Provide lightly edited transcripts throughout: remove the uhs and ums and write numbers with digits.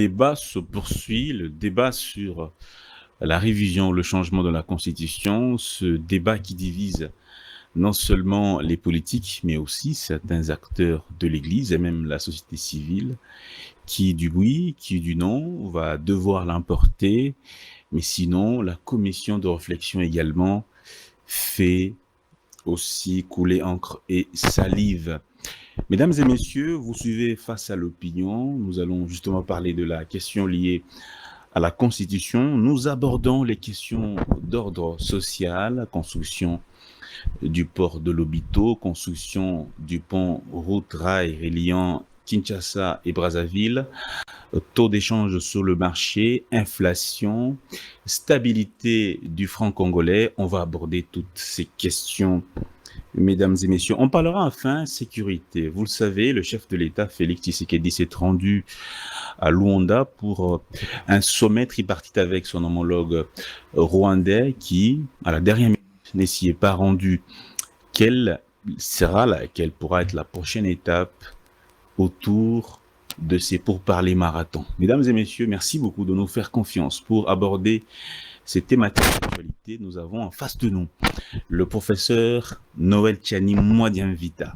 débat se poursuit, le débat sur la révision, le changement de la Constitution, ce débat qui divise non seulement les politiques, mais aussi certains acteurs de l'Église et même la société civile, qui du oui, qui du non, va devoir l'emporter, mais sinon, la commission de réflexion également fait aussi couler encre et salive. Mesdames et messieurs, vous suivez Face à l'opinion. Nous allons justement parler de la question liée à la Constitution. Nous abordons les questions d'ordre social, construction du port de Lobito, construction du pont route-rail reliant Kinshasa et Brazzaville, taux d'échange sur le marché, inflation, stabilité du franc congolais. On va aborder toutes ces questions. Mesdames et messieurs, on parlera enfin sécurité. Vous le savez, le chef de l'État, Félix Tshisekedi, s'est rendu à Luanda pour un sommet tripartite avec son homologue rwandais qui, à la dernière minute, ne s'y est pas rendu. Quelle pourra être la prochaine étape autour de ces pourparlers marathons? Mesdames et messieurs, merci beaucoup de nous faire confiance pour aborder ces thématiques d'actualité. Nous avons en face de nous le professeur Noël Tchani Mwadianvita.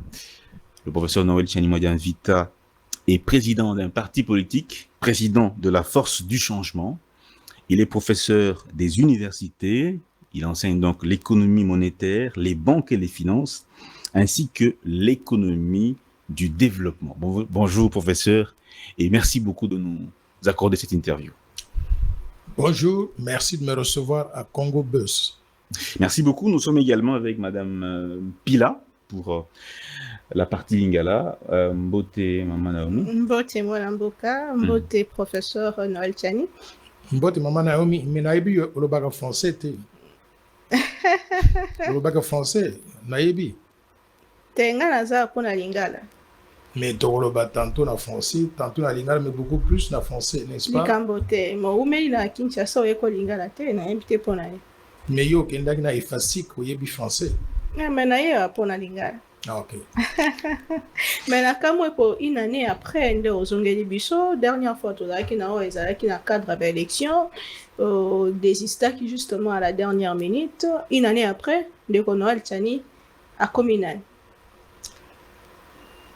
Le professeur Noël Tchani Mwadianvita est président d'un parti politique, président de la Force du Changement. Il est professeur des universités. Il enseigne donc l'économie monétaire, les banques et les finances, ainsi que l'économie du développement. Bonjour professeur, et merci beaucoup de nous accorder cette interview. Bonjour, merci de me recevoir à Congo Buzz. Merci beaucoup. Nous sommes également avec Madame Pila pour la partie Lingala. Mbote Mama Naomi. Mbote Mboka, Mbote professeur Noël Tchani. Mbote Mama Naomi, mais naïbi le bac français te. Le bac français, naïbi. Tenga naza pona Lingala. Mais Toroba tantôt na français, tantôt na Lingala, mais beaucoup plus na français, n'est-ce pas? Likambote, mo umeli na Kinshasa oyeko Lingala te na yebite pona ye. Mais yo kendaki na efasik oyebi français. Mais na ye pona Lingala. Ah ok. Mais na kamwe po une année après nde ozongeli biso, dernière fois tozalaki na oyo ezalaki na cadre de l'élection, désistaki justement à la dernière minute. Une année après, ndeko Noël Tchani a communal.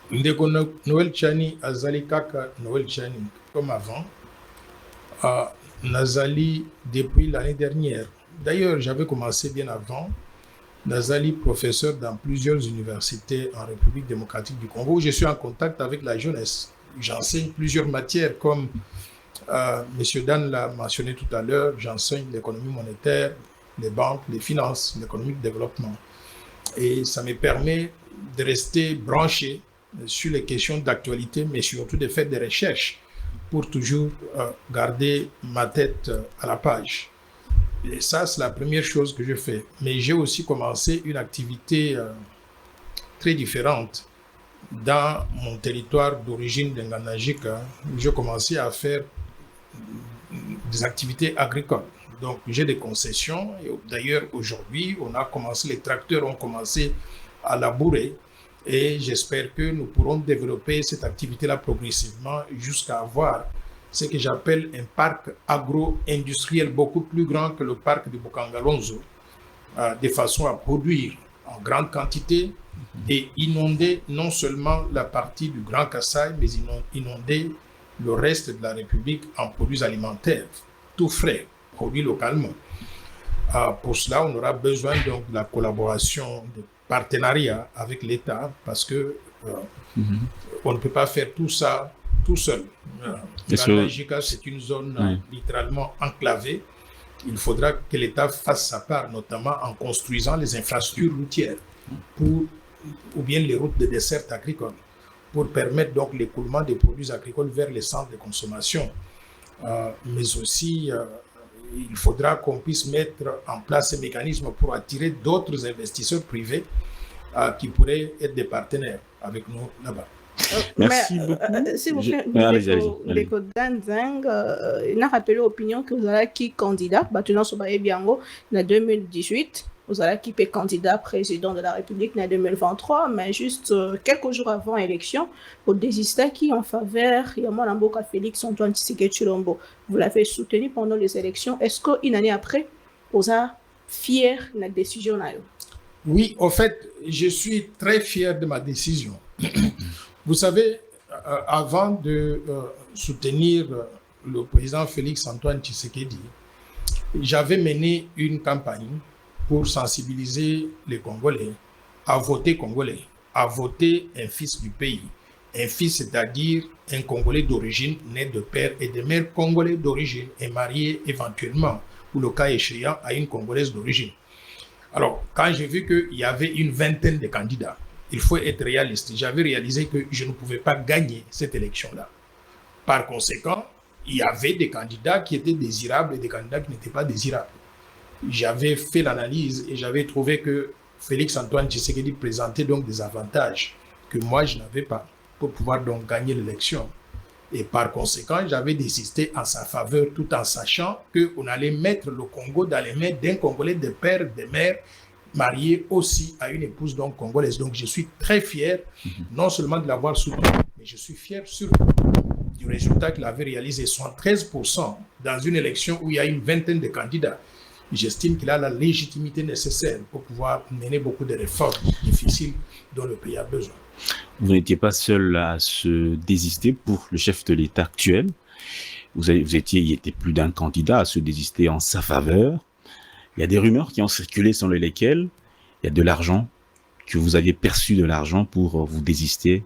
Ndeko Noël Tchani azali kaka Noël Tchani comme avant. Nazali depuis l'année dernière. D'ailleurs, j'avais commencé bien avant. Nazali professeur dans plusieurs universités en République démocratique du Congo. Je suis en contact avec la jeunesse. J'enseigne plusieurs matières comme M. Dan l'a mentionné tout à l'heure. J'enseigne l'économie monétaire, les banques, les finances, l'économie de développement. Et ça me permet de rester branché sur les questions d'actualité, mais surtout de faire des recherches pour toujours garder ma tête à la page. Et ça, c'est la première chose que je fais. Mais j'ai aussi commencé une activité très différente dans mon territoire d'origine de Nganajika. J'ai commencé à faire des activités agricoles. Donc, j'ai des concessions. Et d'ailleurs, aujourd'hui, les tracteurs ont commencé à labourer. Et j'espère que nous pourrons développer cette activité-là progressivement jusqu'à avoir ce que j'appelle un parc agro-industriel beaucoup plus grand que le parc de Bukangalonzo, de façon à produire en grande quantité et inonder non seulement la partie du Grand Kassai, mais inonder le reste de la République en produits alimentaires, tout frais, produits localement. Pour cela, on aura besoin donc de la collaboration, de partenariat avec l'État, parce que on ne peut pas faire tout ça tout seul. Nganajika, c'est une zone littéralement enclavée. Il faudra que l'État fasse sa part, notamment en construisant les infrastructures routières ou bien les routes de desserte agricole, pour permettre donc l'écoulement des produits agricoles vers les centres de consommation. Mais aussi, il faudra qu'on puisse mettre en place ces mécanismes pour attirer d'autres investisseurs privés qui pourraient être des partenaires avec nous là-bas. Merci beaucoup. S'il vous plaît, Allez. il a rappelé l'opinion que vous avez qui candidat, maintenant sur Biango, en 2018, vous avez qui est candidat président de la République en 2023, mais juste quelques jours avant l'élection, vous désistez qui en faveur, il y a Mwanamboka Félix Antoine Tshisekedi Tshilombo. Vous l'avez soutenu pendant les élections. Est-ce qu'une année après, vous êtes fier de la décision? Oui, en fait, je suis très fier de ma décision. Vous savez, avant de soutenir le président Félix Antoine Tshisekedi, j'avais mené une campagne pour sensibiliser les Congolais à voter congolais, à voter un fils du pays. Un fils, c'est-à-dire un Congolais d'origine, né de père et de mère congolais d'origine et marié éventuellement, ou le cas échéant, à une Congolaise d'origine. Alors, quand j'ai vu qu'il y avait une vingtaine de candidats, il faut être réaliste. J'avais réalisé que je ne pouvais pas gagner cette élection-là. Par conséquent, il y avait des candidats qui étaient désirables et des candidats qui n'étaient pas désirables. J'avais fait l'analyse et j'avais trouvé que Félix Antoine Tshisekedi présentait donc des avantages que moi je n'avais pas pour pouvoir donc gagner l'élection. Et par conséquent, j'avais désisté en sa faveur tout en sachant qu'on allait mettre le Congo dans les mains d'un Congolais de père, de mère, marié aussi à une épouse donc congolaise. Donc je suis très fier non seulement de l'avoir soutenu, mais je suis fier surtout du résultat qu'il avait réalisé, 73% dans une élection où il y a une vingtaine de candidats. J'estime qu'il a la légitimité nécessaire pour pouvoir mener beaucoup de réformes difficiles dont le pays a besoin. Vous n'étiez pas seul à se désister pour le chef de l'État actuel. Il y était plus d'un candidat à se désister en sa faveur. Il y a des rumeurs qui ont circulé selon lesquelles il y a de l'argent, que vous aviez perçu de l'argent pour vous désister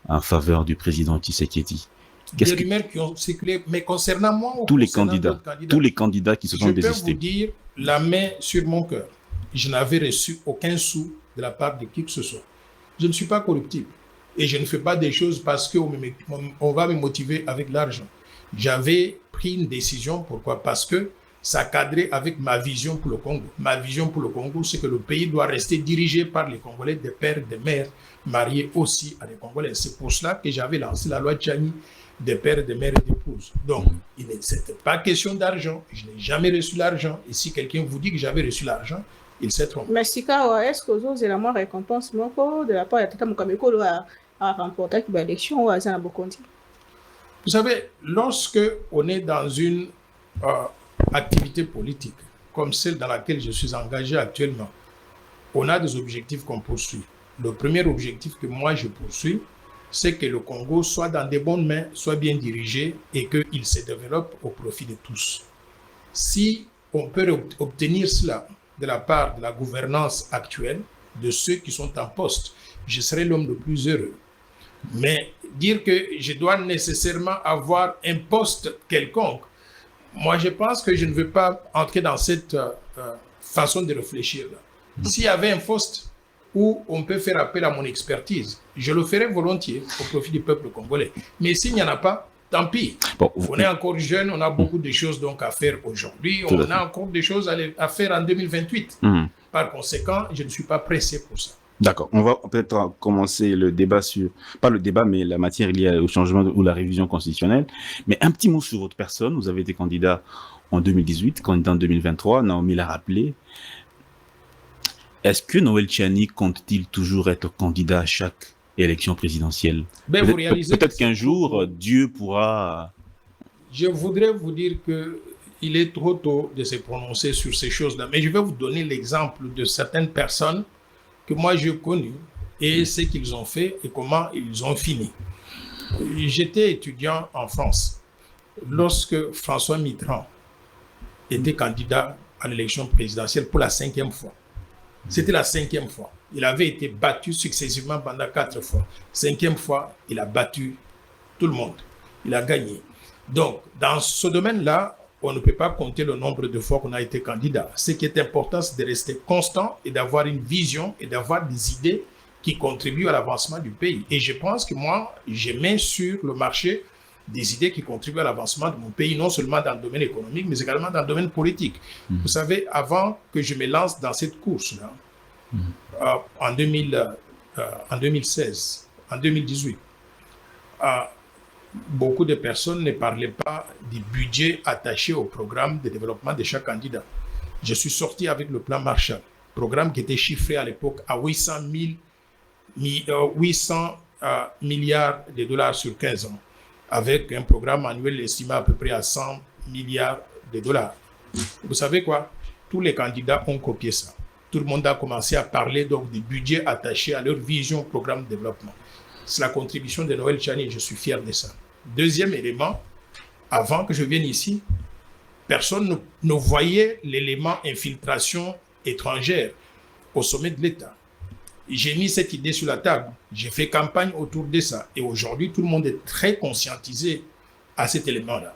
en faveur du président Tshisekedi. Des rumeurs qui ont circulé, mais concernant moi ou tous les candidats qui se sont désistés. Je peux vous dire, la main sur mon cœur, je n'avais reçu aucun sou de la part de qui que ce soit. Je ne suis pas corruptible et je ne fais pas des choses parce qu'on va me motiver avec l'argent. J'avais pris une décision, pourquoi? Parce que ça cadrait avec ma vision pour le Congo. Ma vision pour le Congo, c'est que le pays doit rester dirigé par les Congolais, des pères, des mères, mariés aussi à des Congolais. C'est pour cela que j'avais lancé la loi Tchani, des pères, des mères et d'épouses. Donc, il n'était pas question d'argent. Je n'ai jamais reçu l'argent. Et si quelqu'un vous dit que j'avais reçu l'argent, il s'est trompé. Mais si est-ce que vous avez la récompense de la part de Tata Mukameko à remporter l'élection ou à Zanabokondi? Vous savez, lorsque on est dans une activité politique comme celle dans laquelle je suis engagé actuellement, on a des objectifs qu'on poursuit. Le premier objectif que moi je poursuis, c'est que le Congo soit dans de bonnes mains, soit bien dirigé et qu'il se développe au profit de tous. Si on peut obtenir cela de la part de la gouvernance actuelle, de ceux qui sont en poste, je serai l'homme le plus heureux. Mais dire que je dois nécessairement avoir un poste quelconque, moi je pense que je ne veux pas entrer dans cette façon de réfléchir. S'il y avait un poste où on peut faire appel à mon expertise, je le ferai volontiers au profit du peuple congolais. Mais s'il n'y en a pas, tant pis. Bon, on est encore jeune, on a beaucoup de choses donc à faire aujourd'hui, on a encore des choses à faire en 2028. Par conséquent, je ne suis pas pressé pour ça. D'accord. On va peut-être commencer le débat sur, pas le débat, mais la matière liée au changement ou la révision constitutionnelle. Mais un petit mot sur votre personne. Vous avez été candidat en 2018, candidat en 2023. Naomi l'a rappelé. Est-ce que Noël Tchani compte-t-il toujours être candidat à chaque élection présidentielle? Peut-être qu'un jour, Dieu pourra... Je voudrais vous dire qu'il est trop tôt de se prononcer sur ces choses-là. Mais je vais vous donner l'exemple de certaines personnes que moi j'ai connues et ce qu'ils ont fait et comment ils ont fini. J'étais étudiant en France lorsque François Mitterrand était candidat à l'élection présidentielle pour la 5e fois. C'était la 5e fois. Il avait été battu successivement pendant 4 fois. 5e fois, il a battu tout le monde. Il a gagné. Donc, dans ce domaine-là, on ne peut pas compter le nombre de fois qu'on a été candidat. Ce qui est important, c'est de rester constant et d'avoir une vision et d'avoir des idées qui contribuent à l'avancement du pays. Et je pense que moi, je mets sur le marché des idées qui contribuent à l'avancement de mon pays, non seulement dans le domaine économique, mais également dans le domaine politique. Vous savez, avant que je me lance dans cette course-là, en 2016, en 2018, beaucoup de personnes ne parlaient pas du budget attaché au programme de développement de chaque candidat. Je suis sorti avec le plan Marshall, programme qui était chiffré à l'époque à 800 milliards de dollars sur 15 ans, avec un programme annuel estimé à peu près à 100 milliards de dollars. Vous savez quoi? Tous les candidats ont copié ça. Tout le monde a commencé à parler donc du budget attaché à leur vision programme de développement. C'est la contribution de Noël Tchani, je suis fier de ça. Deuxième élément, avant que je vienne ici, personne ne voyait l'élément infiltration étrangère au sommet de l'État. J'ai mis cette idée sur la table, j'ai fait campagne autour de ça et aujourd'hui tout le monde est très conscientisé à cet élément-là.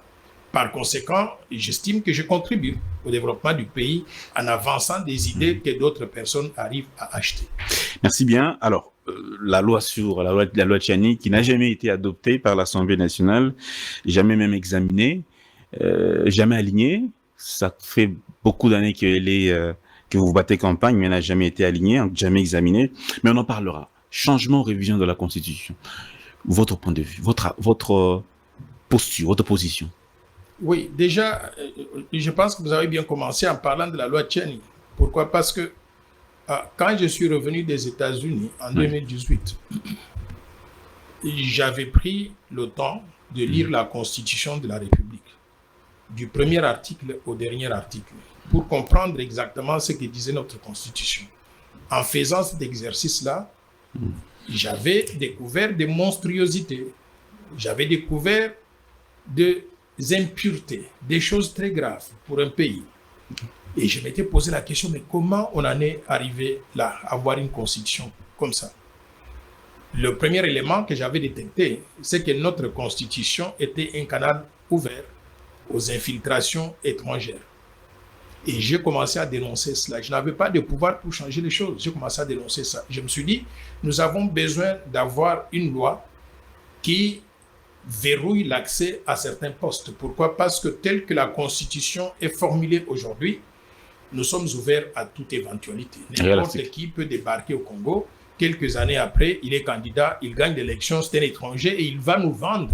Par conséquent, j'estime que je contribue au développement du pays en avançant des idées que d'autres personnes arrivent à acheter. Merci bien. Alors, la loi Tchani, qui n'a jamais été adoptée par l'Assemblée nationale, jamais même examinée, jamais alignée. Ça fait beaucoup d'années que vous battez campagne, mais elle n'a jamais été alignée, jamais examinée. Mais on en parlera. Changement, révision de la Constitution. Votre point de vue, votre posture, votre position. Oui, déjà, je pense que vous avez bien commencé en parlant de la loi Tchani. Pourquoi? Parce que quand je suis revenu des États-Unis en 2018, j'avais pris le temps de lire la Constitution de la République, du premier article au dernier article, pour comprendre exactement ce que disait notre Constitution. En faisant cet exercice-là, j'avais découvert des monstruosités, j'avais découvert des impuretés, des choses très graves pour un pays. Et je m'étais posé la question, mais comment on en est arrivé là, à avoir une constitution comme ça? Le premier élément que j'avais détecté, c'est que notre constitution était un canal ouvert aux infiltrations étrangères. Et j'ai commencé à dénoncer cela. Je n'avais pas de pouvoir pour changer les choses. J'ai commencé à dénoncer ça. Je me suis dit, nous avons besoin d'avoir une loi qui verrouille l'accès à certains postes. Pourquoi? Parce que tel que la Constitution est formulée aujourd'hui, nous sommes ouverts à toute éventualité. N'importe qui peut débarquer au Congo. Quelques années après, il est candidat, il gagne l'élection, c'est un étranger et il va nous vendre.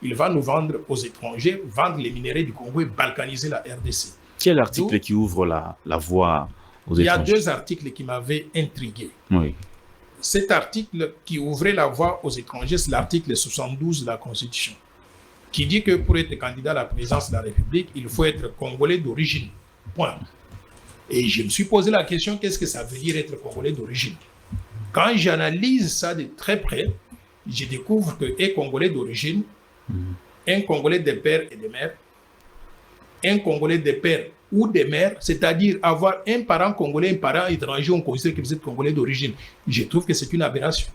Il va nous vendre aux étrangers, vendre les minéraux du Congo et balkaniser la RDC. Quel article qui ouvre la voie aux étrangers? Il y a deux articles qui m'avaient intrigué. Oui. Cet article qui ouvrait la voie aux étrangers, c'est l'article 72 de la Constitution, qui dit que pour être candidat à la présidence de la République, il faut être congolais d'origine. Point. Et je me suis posé la question, qu'est-ce que ça veut dire être congolais d'origine? Quand j'analyse ça de très près, je découvre qu'un congolais d'origine, un congolais de père et de mère, un congolais de père ou de mère, c'est-à-dire avoir un parent congolais, un parent étranger, on considère que vous êtes congolais d'origine. Je trouve que c'est une aberration.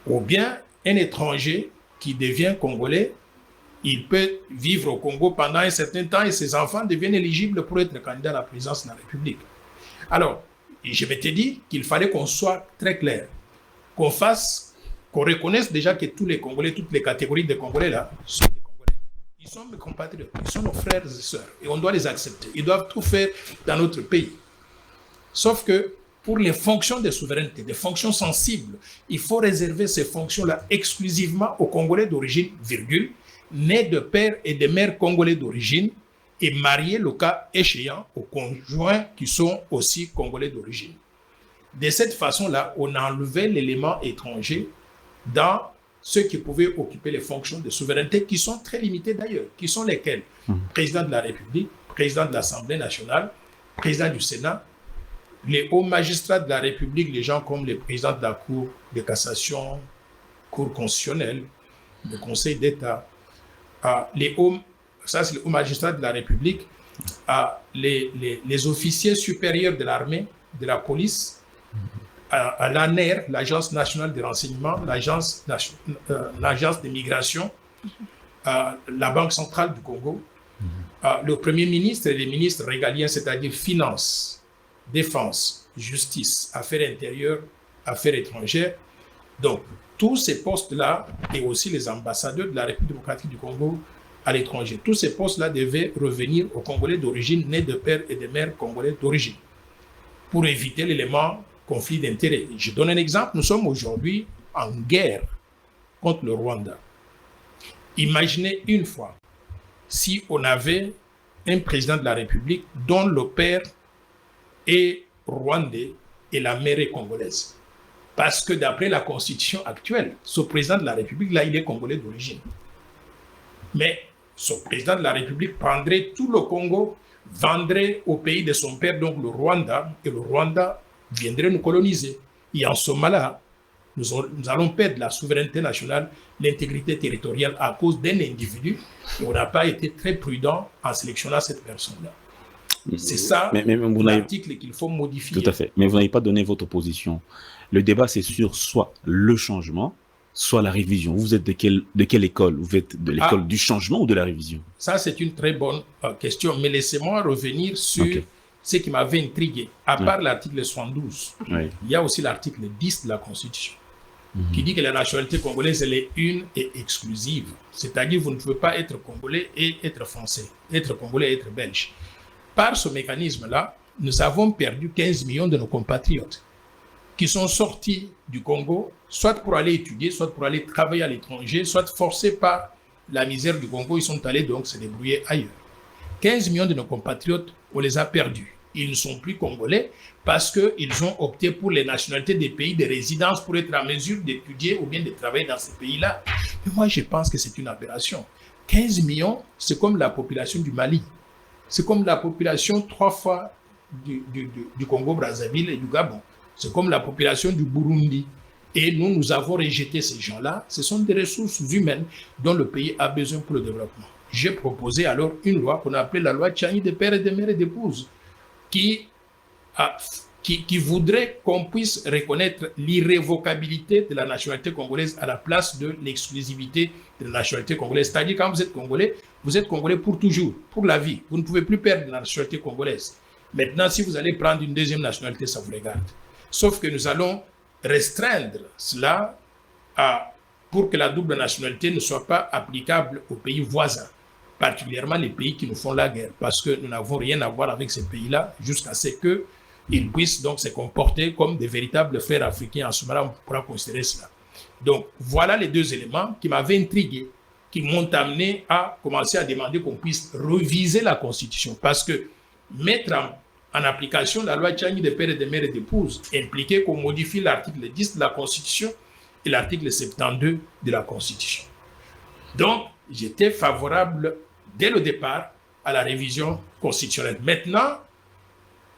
Ou bien un étranger qui devient congolais, il peut vivre au Congo pendant un certain temps et ses enfants deviennent éligibles pour être candidats à la présidence de la République. Alors, je m'étais dit qu'il fallait qu'on soit très clair, qu'on reconnaisse déjà que tous les Congolais, toutes les catégories de Congolais là, sont des Congolais. Ils sont mes compatriotes, ils sont nos frères et sœurs et on doit les accepter. Ils doivent tout faire dans notre pays. Sauf que pour les fonctions de souveraineté, des fonctions sensibles, il faut réserver ces fonctions-là exclusivement aux Congolais d'origine, virgule, nés de père et de mère congolais d'origine et mariés, le cas échéant, aux conjoints qui sont aussi congolais d'origine. De cette façon-là, on a enlevé l'élément étranger dans ceux qui pouvaient occuper les fonctions de souveraineté, qui sont très limitées d'ailleurs, qui sont lesquels? Président de la République, président de l'Assemblée nationale, président du Sénat, les hauts magistrats de la République, les gens comme les présidents de la Cour de cassation, Cour constitutionnelle, le Conseil d'État, ça c'est les hauts magistrats de la République, les officiers supérieurs de l'armée, de la police, à l'ANER, l'Agence nationale de renseignement, l'Agence de migration, la Banque centrale du Congo, le Premier ministre et les ministres régaliens, c'est-à-dire Finances, Défense, Justice, Affaires intérieures, Affaires étrangères. Donc, tous ces postes-là, et aussi les ambassadeurs de la République démocratique du Congo à l'étranger, tous ces postes-là devaient revenir aux Congolais d'origine, nés de père et de mère congolais d'origine, pour éviter l'élément conflit d'intérêts. Je donne un exemple, nous sommes aujourd'hui en guerre contre le Rwanda. Imaginez une fois si on avait un président de la République dont le père est rwandais et la mère est congolaise. Parce que d'après la constitution actuelle, ce président de la République, là, il est congolais d'origine. Mais ce président de la République prendrait tout le Congo, vendrait au pays de son père, donc le Rwanda, et le Rwanda viendrait nous coloniser. Et en ce moment-là, nous allons perdre la souveraineté nationale, l'intégrité territoriale à cause d'un individu et on n'a pas été très prudent en sélectionnant cette personne-là. C'est ça l'article qu'il faut modifier. Tout à fait. Mais vous n'avez pas donné votre position. Le débat, c'est sur soit le changement, soit la révision. Vous êtes de quelle école? Vous êtes de l'école du changement ou de la révision? Ça, c'est une très bonne question. Mais laissez-moi revenir sur ce qui m'avait intrigué. À part l'article 72, il y a aussi l'article 10 de la Constitution qui dit que la nationalité congolaise, elle est une et exclusive. C'est-à-dire vous ne pouvez pas être congolais et être français, être congolais et être belge. Par ce mécanisme-là, nous avons perdu 15 millions de nos compatriotes qui sont sortis du Congo, soit pour aller étudier, soit pour aller travailler à l'étranger, soit forcés par la misère du Congo, ils sont allés donc se débrouiller ailleurs. 15 millions de nos compatriotes, on les a perdus. Ils ne sont plus congolais parce qu'ils ont opté pour les nationalités des pays de résidence pour être en mesure d'étudier ou bien de travailler dans ces pays-là. Mais moi, je pense que c'est une aberration. 15 millions, c'est comme la population du Mali. C'est comme la population 3 fois du Congo-Brazzaville et du Gabon. C'est comme la population du Burundi. Et nous avons rejeté ces gens-là. Ce sont des ressources humaines dont le pays a besoin pour le développement. J'ai proposé alors une loi qu'on a appelée la loi Tchani de père et de mère et d'épouse, qui voudrait qu'on puisse reconnaître l'irrévocabilité de la nationalité congolaise à la place de l'exclusivité de la nationalité congolaise. C'est-à-dire, quand vous êtes congolais pour toujours, pour la vie. Vous ne pouvez plus perdre la nationalité congolaise. Maintenant, si vous allez prendre une deuxième nationalité, ça vous regarde. Sauf que nous allons restreindre cela pour que la double nationalité ne soit pas applicable aux pays voisins, particulièrement les pays qui nous font la guerre, parce que nous n'avons rien à voir avec ces pays-là jusqu'à ce qu'ils puissent donc se comporter comme des véritables frères africains. En ce moment-là, on pourra considérer cela. Donc, voilà les deux éléments qui m'avaient intrigué, qui m'ont amené à commencer à demander qu'on puisse réviser la Constitution, parce que mettre en application la loi Tchani de père et de mère et d'épouse impliquait qu'on modifie l'article 10 de la Constitution et l'article 72 de la Constitution. Donc, j'étais favorable dès le départ à la révision constitutionnelle. Maintenant,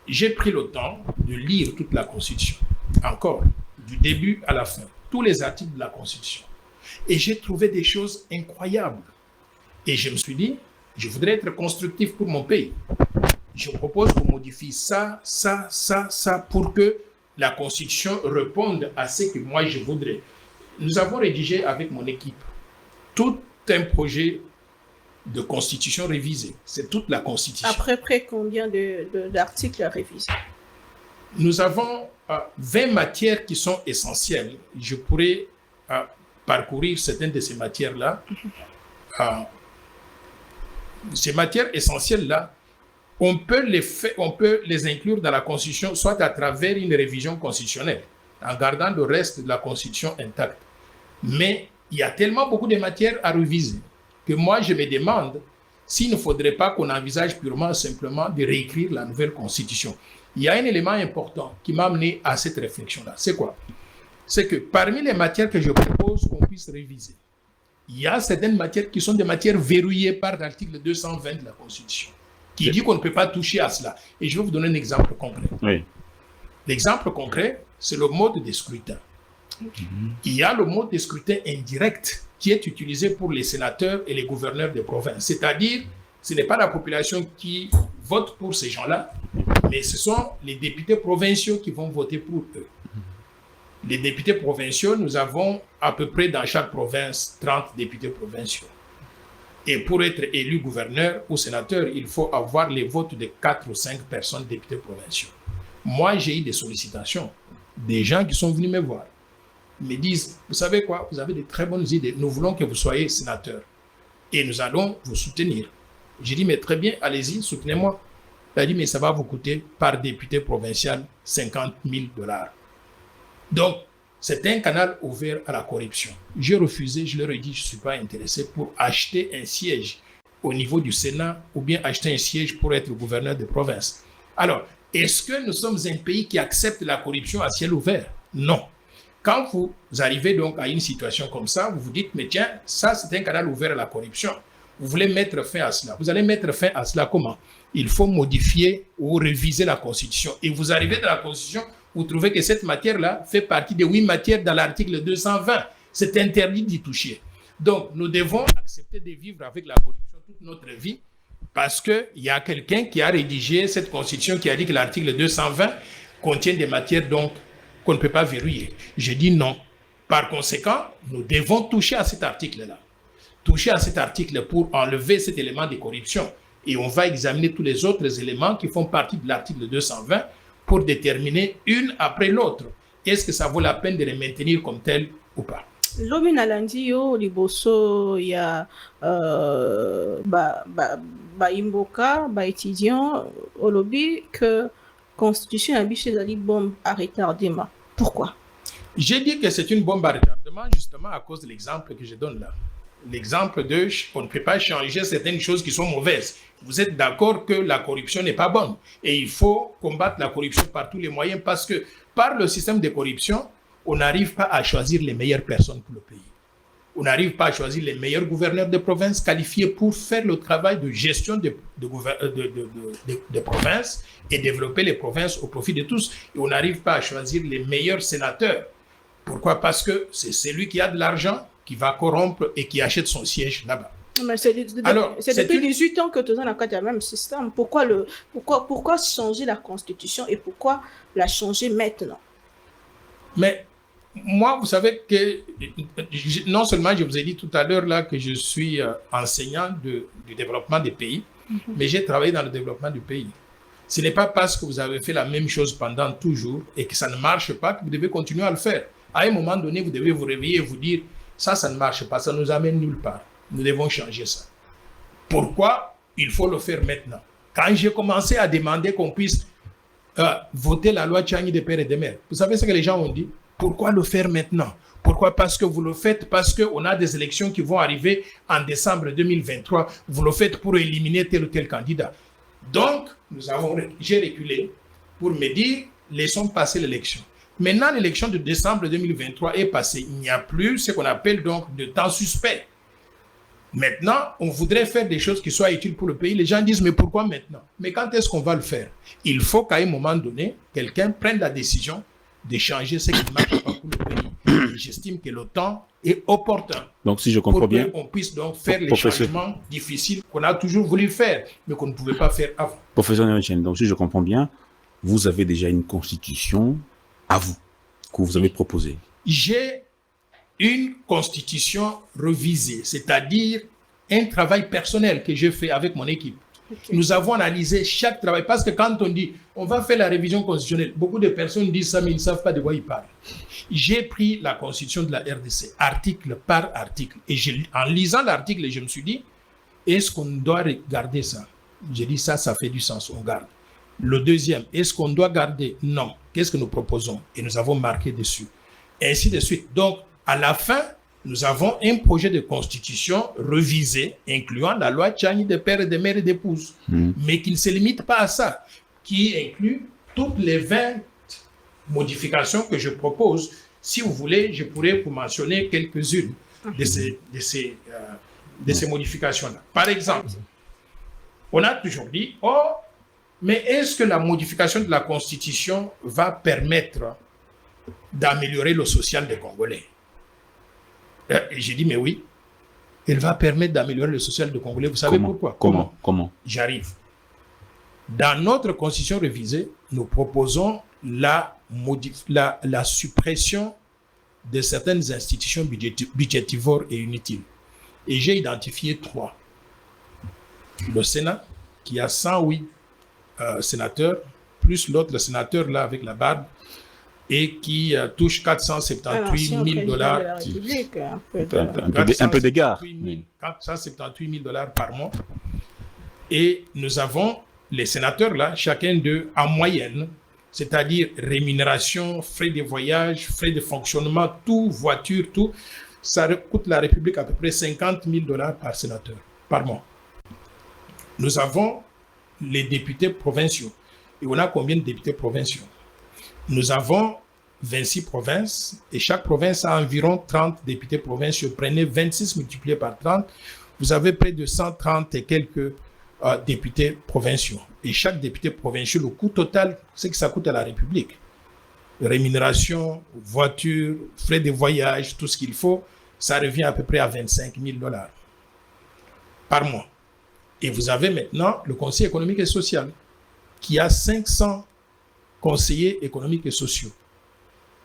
j'ai pris le temps de lire toute la Constitution, encore, du début à la fin, tous les articles de la Constitution. Et j'ai trouvé des choses incroyables. Et je me suis dit, je voudrais être constructif pour mon pays. Je propose qu'on modifie ça, pour que la Constitution réponde à ce que moi je voudrais. Nous avons rédigé avec mon équipe tout un projet de Constitution révisée. C'est toute la Constitution. Après combien d'articles révisés? Nous avons 20 matières qui sont essentielles. Je pourrais parcourir certaines de ces matières-là. Ces matières essentielles-là, on peut les inclure dans la Constitution, soit à travers une révision constitutionnelle, en gardant le reste de la Constitution intacte. Mais il y a tellement beaucoup de matières à réviser que moi, je me demande s'il ne faudrait pas qu'on envisage purement simplement de réécrire la nouvelle Constitution. Il y a un élément important qui m'a amené à cette réflexion-là. C'est quoi? C'est que parmi les matières que je propose qu'on puisse réviser, il y a certaines matières qui sont des matières verrouillées par l'article 220 de la Constitution, qui dit qu'on ne peut pas toucher à cela. Et je vais vous donner un exemple concret. Oui. L'exemple concret, c'est le mode de scrutin. Il y a le mode de scrutin indirect qui est utilisé pour les sénateurs et les gouverneurs de province. C'est-à-dire, ce n'est pas la population qui vote pour ces gens-là, mais ce sont les députés provinciaux qui vont voter pour eux. Les députés provinciaux, nous avons à peu près dans chaque province 30 députés provinciaux. Et pour être élu gouverneur ou sénateur, il faut avoir les votes de 4 ou 5 personnes députés provinciaux. Moi, j'ai eu des sollicitations, des gens qui sont venus me voir. Ils me disent, vous savez quoi, vous avez de très bonnes idées, nous voulons que vous soyez sénateur et nous allons vous soutenir. J'ai dit, mais très bien, allez-y, soutenez-moi. Il a dit, mais ça va vous coûter par député provincial $50 000. Donc, C'est un canal ouvert à la corruption. J'ai refusé, je leur ai dit, je ne suis pas intéressé pour acheter un siège au niveau du Sénat ou bien acheter un siège pour être gouverneur de province. Alors, est-ce que nous sommes un pays qui accepte la corruption à ciel ouvert? Non. Quand vous arrivez donc à une situation comme ça, vous vous dites, mais tiens, ça c'est un canal ouvert à la corruption. Vous voulez mettre fin à cela. Vous allez mettre fin à cela comment? Il faut modifier ou réviser la Constitution. Et vous arrivez dans la Constitution, vous trouvez que cette matière-là fait partie des 8 matières dans l'article 220. C'est interdit d'y toucher. Donc, nous devons accepter de vivre avec la corruption toute notre vie parce qu'il y a quelqu'un qui a rédigé cette Constitution qui a dit que l'article 220 contient des matières donc qu'on ne peut pas verrouiller. Je dis non. Par conséquent, nous devons toucher à cet article-là. Toucher à cet article pour enlever cet élément de corruption. Et on va examiner tous les autres éléments qui font partie de l'article 220 pour déterminer une après l'autre. Est-ce que ça vaut la peine de les maintenir comme tel ou pas? Lobi nalandi yo liboso ya imboka étudiant au lobby que constitution habite les bombes à retardement. Pourquoi? J'ai dit que c'est une bombe à retardement justement à cause de l'exemple que je donne là. L'exemple de on ne peut pas changer certaines choses qui sont mauvaises. Vous êtes d'accord que la corruption n'est pas bonne et il faut combattre la corruption par tous les moyens parce que par le système de corruption, on n'arrive pas à choisir les meilleures personnes pour le pays. On n'arrive pas à choisir les meilleurs gouverneurs de province qualifiés pour faire le travail de gestion de provinces et développer les provinces au profit de tous. Et on n'arrive pas à choisir les meilleurs sénateurs. Pourquoi? Parce que c'est celui qui a de l'argent qui va corrompre et qui achète son siège là-bas. Mais c'est depuis 18 ans que tu as le même système. Pourquoi changer la Constitution et pourquoi la changer maintenant? Mais moi, vous savez que non seulement je vous ai dit tout à l'heure là que je suis enseignant du développement des pays, mais j'ai travaillé dans le développement du pays. Ce n'est pas parce que vous avez fait la même chose pendant toujours et que ça ne marche pas que vous devez continuer à le faire. À un moment donné, vous devez vous réveiller et vous dire ça ne marche pas, ça ne nous amène nulle part. Nous devons changer ça. Pourquoi? Il faut le faire maintenant. Quand j'ai commencé à demander qu'on puisse voter la loi Tchani des pères et des mères, vous savez ce que les gens ont dit? Pourquoi le faire maintenant? Pourquoi? Parce que vous le faites, parce qu'on a des élections qui vont arriver en décembre 2023. Vous le faites pour éliminer tel ou tel candidat. Donc, j'ai reculé pour me dire, laissons passer l'élection. Maintenant, l'élection de décembre 2023 est passée. Il n'y a plus ce qu'on appelle donc de temps suspect. Maintenant, on voudrait faire des choses qui soient utiles pour le pays. Les gens disent, mais pourquoi maintenant? Mais quand est-ce qu'on va le faire? Il faut qu'à un moment donné, quelqu'un prenne la décision de changer ce qui ne marche pas pour le pays. J'estime que le temps est opportun. Donc, si je comprends bien, pour qu'on puisse donc faire les changements difficiles qu'on a toujours voulu faire, mais qu'on ne pouvait pas faire avant. Professeur Nerichen, donc si je comprends bien, vous avez déjà une constitution à vous, que vous avez proposée. J'ai une constitution revisée, c'est-à-dire un travail personnel que j'ai fait avec mon équipe. Okay. Nous avons analysé chaque travail, parce que quand on dit on va faire la révision constitutionnelle, beaucoup de personnes disent ça, mais ils ne savent pas de quoi ils parlent. J'ai pris la constitution de la RDC, article par article, et en lisant l'article, je me suis dit, est-ce qu'on doit garder ça? J'ai dit ça fait du sens, on garde. Le deuxième, est-ce qu'on doit garder? Non. Qu'est-ce que nous proposons? Et nous avons marqué dessus. Et ainsi de suite. Donc, à la fin, nous avons un projet de constitution revisé, incluant la loi Tchani des pères et des mères et d'épouses, mais qui ne se limite pas à ça, qui inclut toutes les 20 modifications que je propose. Si vous voulez, je pourrais vous mentionner quelques-unes de ces modifications-là. Par exemple, on a toujours dit, mais est-ce que la modification de la Constitution va permettre d'améliorer le social des Congolais? Et j'ai dit, mais oui, elle va permettre d'améliorer le social des Congolais. Vous savez pourquoi? Comment? J'arrive. Dans notre Constitution révisée, nous proposons la suppression de certaines institutions budgétivores et inutiles. Et j'ai identifié 3. Le Sénat, qui a 108 sénateurs, plus l'autre sénateur là avec la barbe, et qui touche 478 000 dollars. Un peu d'égard. 478 000 dollars par mois. Et nous avons les sénateurs là, chacun d'eux en moyenne c'est-à-dire rémunération, frais de voyage, frais de fonctionnement, tout, voiture, tout, ça coûte la République à peu près $50,000 par sénateur, par mois. Nous avons les députés provinciaux. Et on a combien de députés provinciaux? Nous avons 26 provinces et chaque province a environ 30 députés provinciaux. Prenez 26 multiplié par 30, vous avez près de 130 et quelques députés provinciaux. Et chaque député provincial, le coût total, c'est que ça coûte à la République. Rémunération, voiture, frais de voyage, tout ce qu'il faut, ça revient à peu près à $25,000 par mois. Et vous avez maintenant le Conseil économique et social qui a 500 conseillers économiques et sociaux.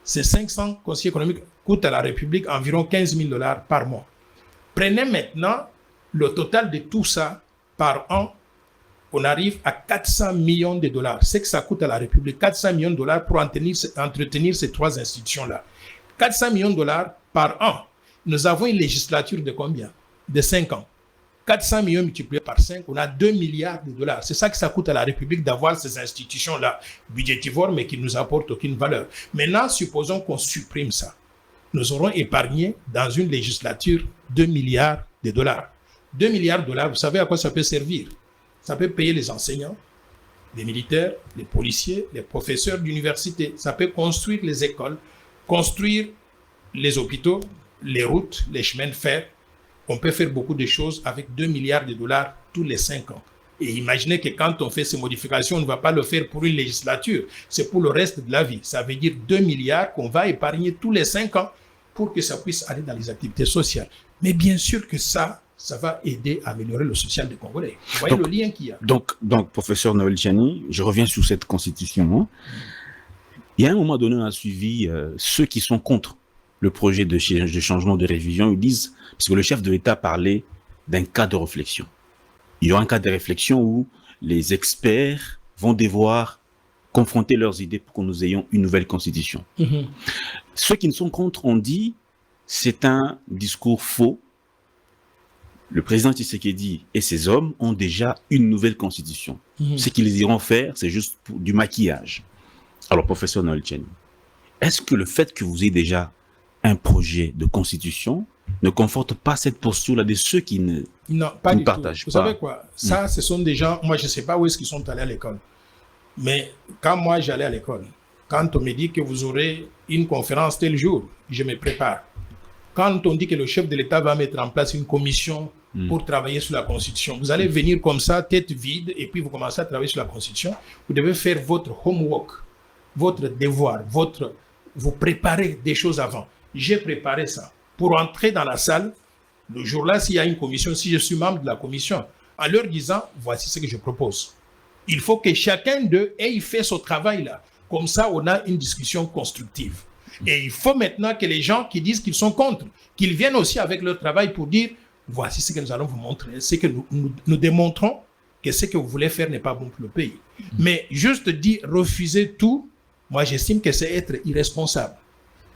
Ces 500 conseillers économiques coûtent à la République environ $15,000 par mois. Prenez maintenant le total de tout ça par an, on arrive à $400 millions. C'est que ça coûte à la République $400 millions pour entretenir ces trois institutions-là. $400 millions par an. Nous avons une législature de combien? De 5 ans. 400 millions multipliés par 5, on a $2 milliards. C'est ça que ça coûte à la République d'avoir ces institutions-là, budgétivores, mais qui ne nous apportent aucune valeur. Maintenant, supposons qu'on supprime ça. Nous aurons épargné dans une législature $2 milliards. $2 milliards, vous savez à quoi ça peut servir? Ça peut payer les enseignants, les militaires, les policiers, les professeurs d'université. Ça peut construire les écoles, construire les hôpitaux, les routes, les chemins de fer. On peut faire beaucoup de choses avec $2 milliards tous les 5 ans. Et imaginez que quand on fait ces modifications, on ne va pas le faire pour une législature, c'est pour le reste de la vie. Ça veut dire 2 milliards qu'on va épargner tous les 5 ans pour que ça puisse aller dans les activités sociales. Mais bien sûr que ça va aider à améliorer le social des Congolais. Vous voyez le lien qu'il y a. Donc, professeur Noël Tchani, je reviens sur cette constitution. Il y a un moment donné, on a suivi ceux qui sont contre le projet de changement de révision. Ils disent, parce que le chef de l'État parlait d'un cas de réflexion. Il y aura un cas de réflexion où les experts vont devoir confronter leurs idées pour que nous ayons une nouvelle constitution. Ceux qui ne sont contre ont dit, c'est un discours faux. Le président Tshisekedi et ses hommes ont déjà une nouvelle constitution. Ce qu'ils iront faire, c'est juste du maquillage. Alors, professeur Noël Tchani, est-ce que le fait que vous ayez déjà un projet de constitution ne conforte pas cette posture-là de ceux qui ne partagent pas? Vous savez quoi? Ça, ce sont des gens, moi je ne sais pas où est-ce qu'ils sont allés à l'école. Mais quand moi j'allais à l'école, quand on me dit que vous aurez une conférence tel jour, je me prépare. Quand on dit que le chef de l'État va mettre en place une commission pour travailler sur la Constitution, vous allez venir comme ça, tête vide, et puis vous commencez à travailler sur la Constitution. Vous devez faire votre homework, votre devoir, vous préparez des choses avant. J'ai préparé ça pour entrer dans la salle. Le jour-là, s'il y a une commission, si je suis membre de la commission, en leur disant, voici ce que je propose. Il faut que chacun d'eux ait fait son travail là. Comme ça, on a une discussion constructive. Et il faut maintenant que les gens qui disent qu'ils sont contre, qu'ils viennent aussi avec leur travail pour dire, voici ce que nous allons vous montrer, c'est que nous démontrons que ce que vous voulez faire n'est pas bon pour le pays. Mais juste dire refuser tout, moi j'estime que c'est être irresponsable.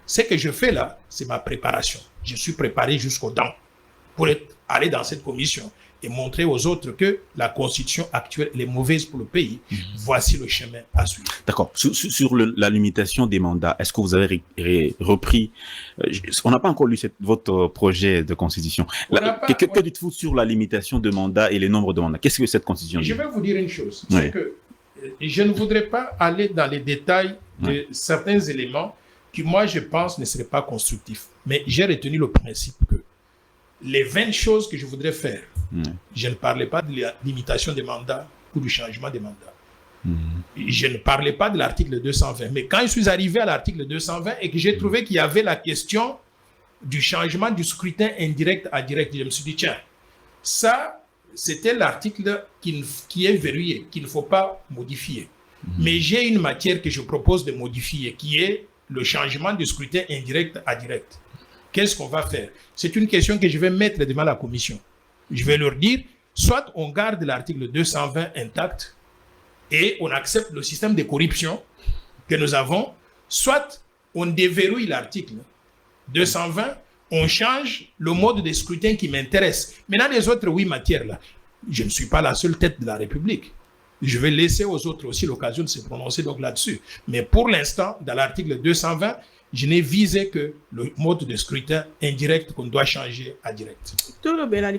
Ce que je fais là, c'est ma préparation. Je suis préparé jusqu'aux dents pour aller dans cette commission et montrer aux autres que la constitution actuelle est mauvaise pour le pays. Voici le chemin à suivre. D'accord. Sur la limitation des mandats, est-ce que vous avez repris on n'a pas encore lu votre projet de constitution. Que dites-vous sur la limitation de mandats et les nombres de mandats? Qu'est-ce que cette constitution dit? Je vais vous dire une chose. C'est que je ne voudrais pas aller dans les détails de certains éléments qui, moi, je pense, ne seraient pas constructifs. Mais j'ai retenu le principe que les 20 choses que je voudrais faire, je ne parlais pas de la limitation des mandats ou du changement des mandats. Je ne parlais pas de l'article 220. Mais quand je suis arrivé à l'article 220 et que j'ai trouvé qu'il y avait la question du changement du scrutin indirect à direct, je me suis dit, tiens, ça, c'était l'article qui est verrouillé, qu'il ne faut pas modifier. Mais j'ai une matière que je propose de modifier, qui est le changement du scrutin indirect à direct. Qu'est-ce qu'on va faire? C'est une question que je vais mettre devant la commission. Je vais leur dire, soit on garde l'article 220 intact et on accepte le système de corruption que nous avons, soit on déverrouille l'article 220, on change le mode de scrutin qui m'intéresse. Maintenant, les autres 8 matières-là, je ne suis pas la seule tête de la République. Je vais laisser aux autres aussi l'occasion de se prononcer donc là-dessus. Mais pour l'instant, dans l'article 220, je n'ai visé que le mode de scrutin indirect qu'on doit changer à direct. Tout le bien,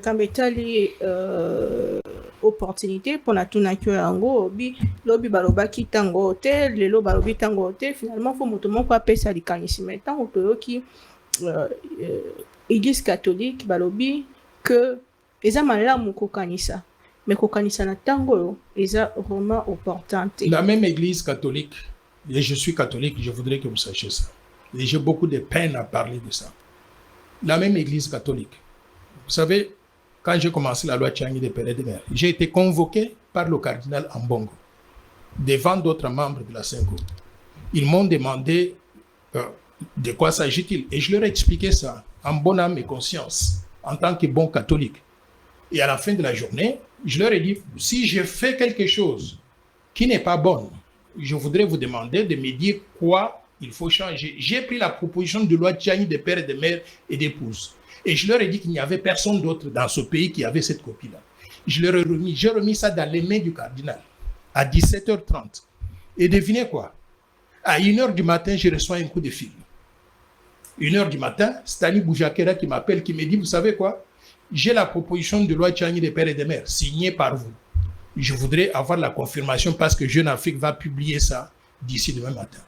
opportunité pour la tunakio yango lobi baloba ki tango te lelo balobi tango te finalement faut moto moko apesa likanisi mais tango toyoki église catholique balobi que eza malamu kokanisa mais kokanisa na tango eza vraiment opportun. La même église catholique, et je suis catholique, je voudrais que vous sachiez ça. Et j'ai beaucoup de peine à parler de ça. La même église catholique. Vous savez, quand j'ai commencé la loi Tchiangi de Père et de Mère, j'ai été convoqué par le cardinal Ambongo devant d'autres membres de la Sainte-Cour. Ils m'ont demandé de quoi s'agit-il et je leur ai expliqué ça en bonne âme et conscience, en tant que bon catholique. Et à la fin de la journée, je leur ai dit, si je fais quelque chose qui n'est pas bon, je voudrais vous demander de me dire quoi il faut changer. J'ai pris la proposition de loi Tchiangi de Père et de Mère et d'Épouse. Et je leur ai dit qu'il n'y avait personne d'autre dans ce pays qui avait cette copie-là. J'ai remis ça dans les mains du cardinal à 17h30. Et devinez quoi? À 1h du matin, je reçois un coup de fil. 1h du matin, Stani Boujakera qui m'appelle, qui me dit, vous savez quoi? J'ai la proposition de loi Tchiangi de Père et de Mère, signée par vous. Je voudrais avoir la confirmation parce que Jeune Afrique va publier ça d'ici demain matin.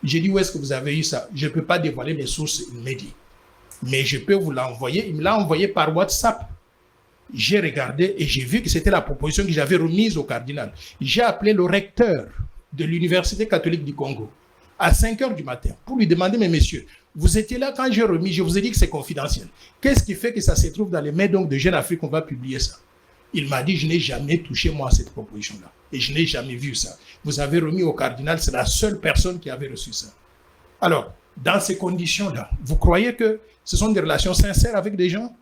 J'ai dit, où est-ce que vous avez eu ça? Je ne peux pas dévoiler mes sources, il m'a dit. Mais je peux vous l'envoyer. Il me l'a envoyé par WhatsApp. J'ai regardé et j'ai vu que c'était la proposition que j'avais remise au cardinal. J'ai appelé le recteur de l'Université catholique du Congo à 5h du matin pour lui demander, mais monsieur, vous étiez là quand j'ai remis, je vous ai dit que c'est confidentiel. Qu'est-ce qui fait que ça se trouve dans les mains donc de Jeune Afrique qu'on va publier ça? Il m'a dit, je n'ai jamais touché moi à cette proposition-là. Et je n'ai jamais vu ça. Vous avez remis au cardinal, c'est la seule personne qui avait reçu ça. Alors, dans ces conditions-là, vous croyez que ce sont des relations sincères avec des gens?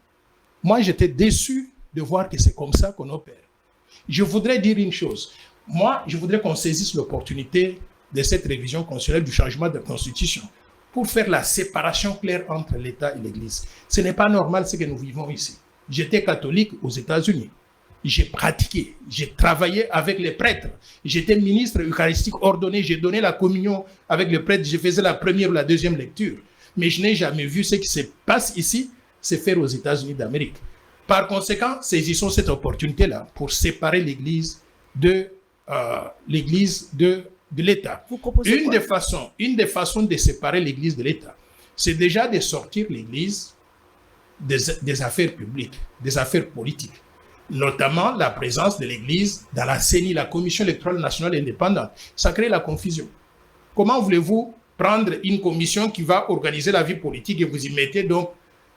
Moi, j'étais déçu de voir que c'est comme ça qu'on opère. Je voudrais dire une chose. Moi, je voudrais qu'on saisisse l'opportunité de cette révision constitutionnelle du changement de constitution pour faire la séparation claire entre l'État et l'Église. Ce n'est pas normal ce que nous vivons ici. J'étais catholique aux États-Unis. J'ai pratiqué, j'ai travaillé avec les prêtres. J'étais ministre eucharistique ordonné, j'ai donné la communion avec les prêtres, je faisais la première ou la deuxième lecture. Mais je n'ai jamais vu ce qui se passe ici se faire aux États-Unis d'Amérique. Par conséquent, saisissons cette opportunité-là pour séparer l'Église de l'État. Une des façons de séparer l'Église de l'État, c'est déjà de sortir l'Église des affaires publiques, des affaires politiques. Notamment la présence de l'Église dans la CENI, la Commission électorale nationale indépendante. Ça crée la confusion. Comment voulez-vous prendre une commission qui va organiser la vie politique et vous y mettez donc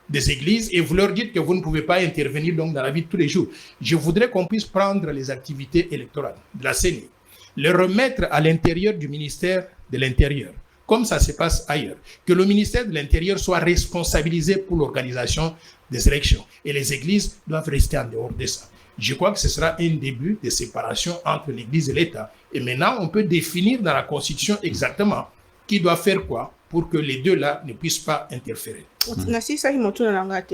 des églises et vous leur dites que vous ne pouvez pas intervenir donc dans la vie de tous les jours? Je voudrais qu'on puisse prendre les activités électorales de la CENI, les remettre à l'intérieur du ministère de l'Intérieur, comme ça se passe ailleurs. Que le ministère de l'Intérieur soit responsabilisé pour l'organisation des élections. Et les églises doivent rester en dehors de ça. Je crois que ce sera un début de séparation entre l'Église et l'État. Et maintenant, on peut définir dans la Constitution exactement qui doit faire quoi pour que les deux-là ne puissent pas interférer.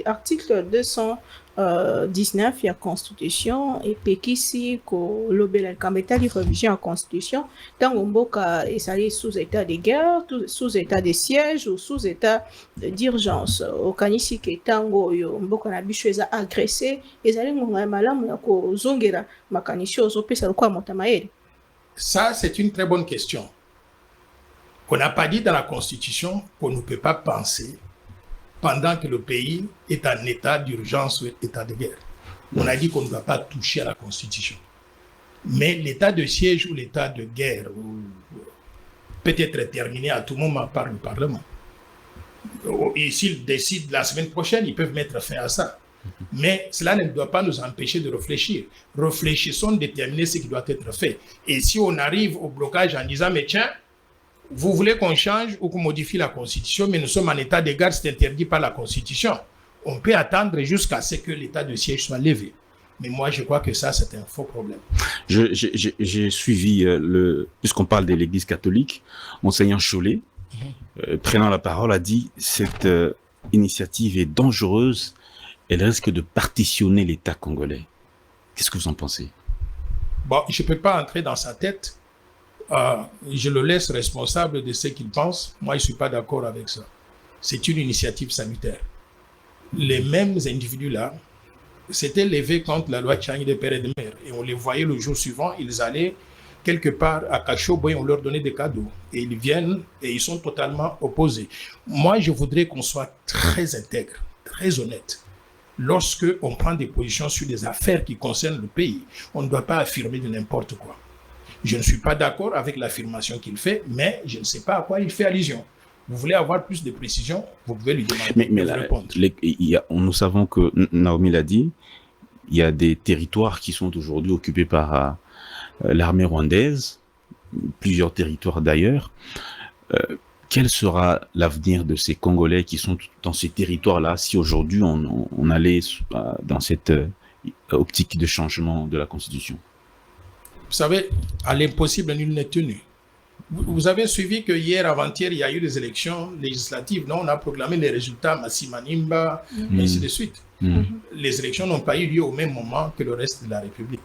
Article 219 la Constitution et pekisi ko lobela kambetali révision en Constitution dans mboka esali sous état de guerre, sous état de siège ou sous état d'urgence. Okanisi ke tango yo mboka na biso eza agressé ezali ngonga malamu ya ko zongera makanisho ozopesa lokwa motamaere. Ça, c'est une très bonne question. On n'a pas dit dans la Constitution qu'on ne peut pas penser pendant que le pays est en état d'urgence ou état de guerre. On a dit qu'on ne va pas toucher à la Constitution. Mais l'état de siège ou l'état de guerre peut être terminé à tout moment par le Parlement. Et s'ils décident la semaine prochaine, ils peuvent mettre fin à ça. Mais cela ne doit pas nous empêcher de réfléchir. Réfléchissons, déterminer ce qui doit être fait. Et si on arrive au blocage en disant, mais tiens, vous voulez qu'on change ou qu'on modifie la Constitution, mais nous sommes en état de guerre, c'est interdit par la Constitution. On peut attendre jusqu'à ce que l'état de siège soit levé. Mais moi, je crois que ça, c'est un faux problème. J'ai suivi, puisqu'on parle de l'Église catholique, Monseigneur Chollet, prenant la parole, a dit « Cette initiative est dangereuse, elle risque de partitionner l'État congolais ». Qu'est-ce que vous en pensez? Bon, je ne peux pas entrer dans sa tête. Je le laisse responsable de ce qu'il pense. Moi, je ne suis pas d'accord avec ça. C'est une initiative sanitaire. Les mêmes individus-là s'étaient levés contre la loi Tchani de père et de mère. Et on les voyait le jour suivant, ils allaient quelque part à Kachobo et on leur donnait des cadeaux. Et ils viennent et ils sont totalement opposés. Moi, je voudrais qu'on soit très intègre, très honnête. Lorsque on prend des positions sur des affaires qui concernent le pays, on ne doit pas affirmer de n'importe quoi. Je ne suis pas d'accord avec l'affirmation qu'il fait, mais je ne sais pas à quoi il fait allusion. Vous voulez avoir plus de précisions, vous pouvez lui demander de répondre. Nous savons que, Naomi l'a dit, il y a des territoires qui sont aujourd'hui occupés par l'armée rwandaise, plusieurs territoires d'ailleurs. Quel sera l'avenir de ces Congolais qui sont dans ces territoires-là si aujourd'hui on allait dans cette optique de changement de la Constitution? Vous savez, à l'impossible, nul n'est tenu. Vous avez suivi que hier, avant-hier, il y a eu des élections législatives. Non, on a proclamé les résultats, Massimanimba, et ainsi de suite. Les élections n'ont pas eu lieu au même moment que le reste de la République.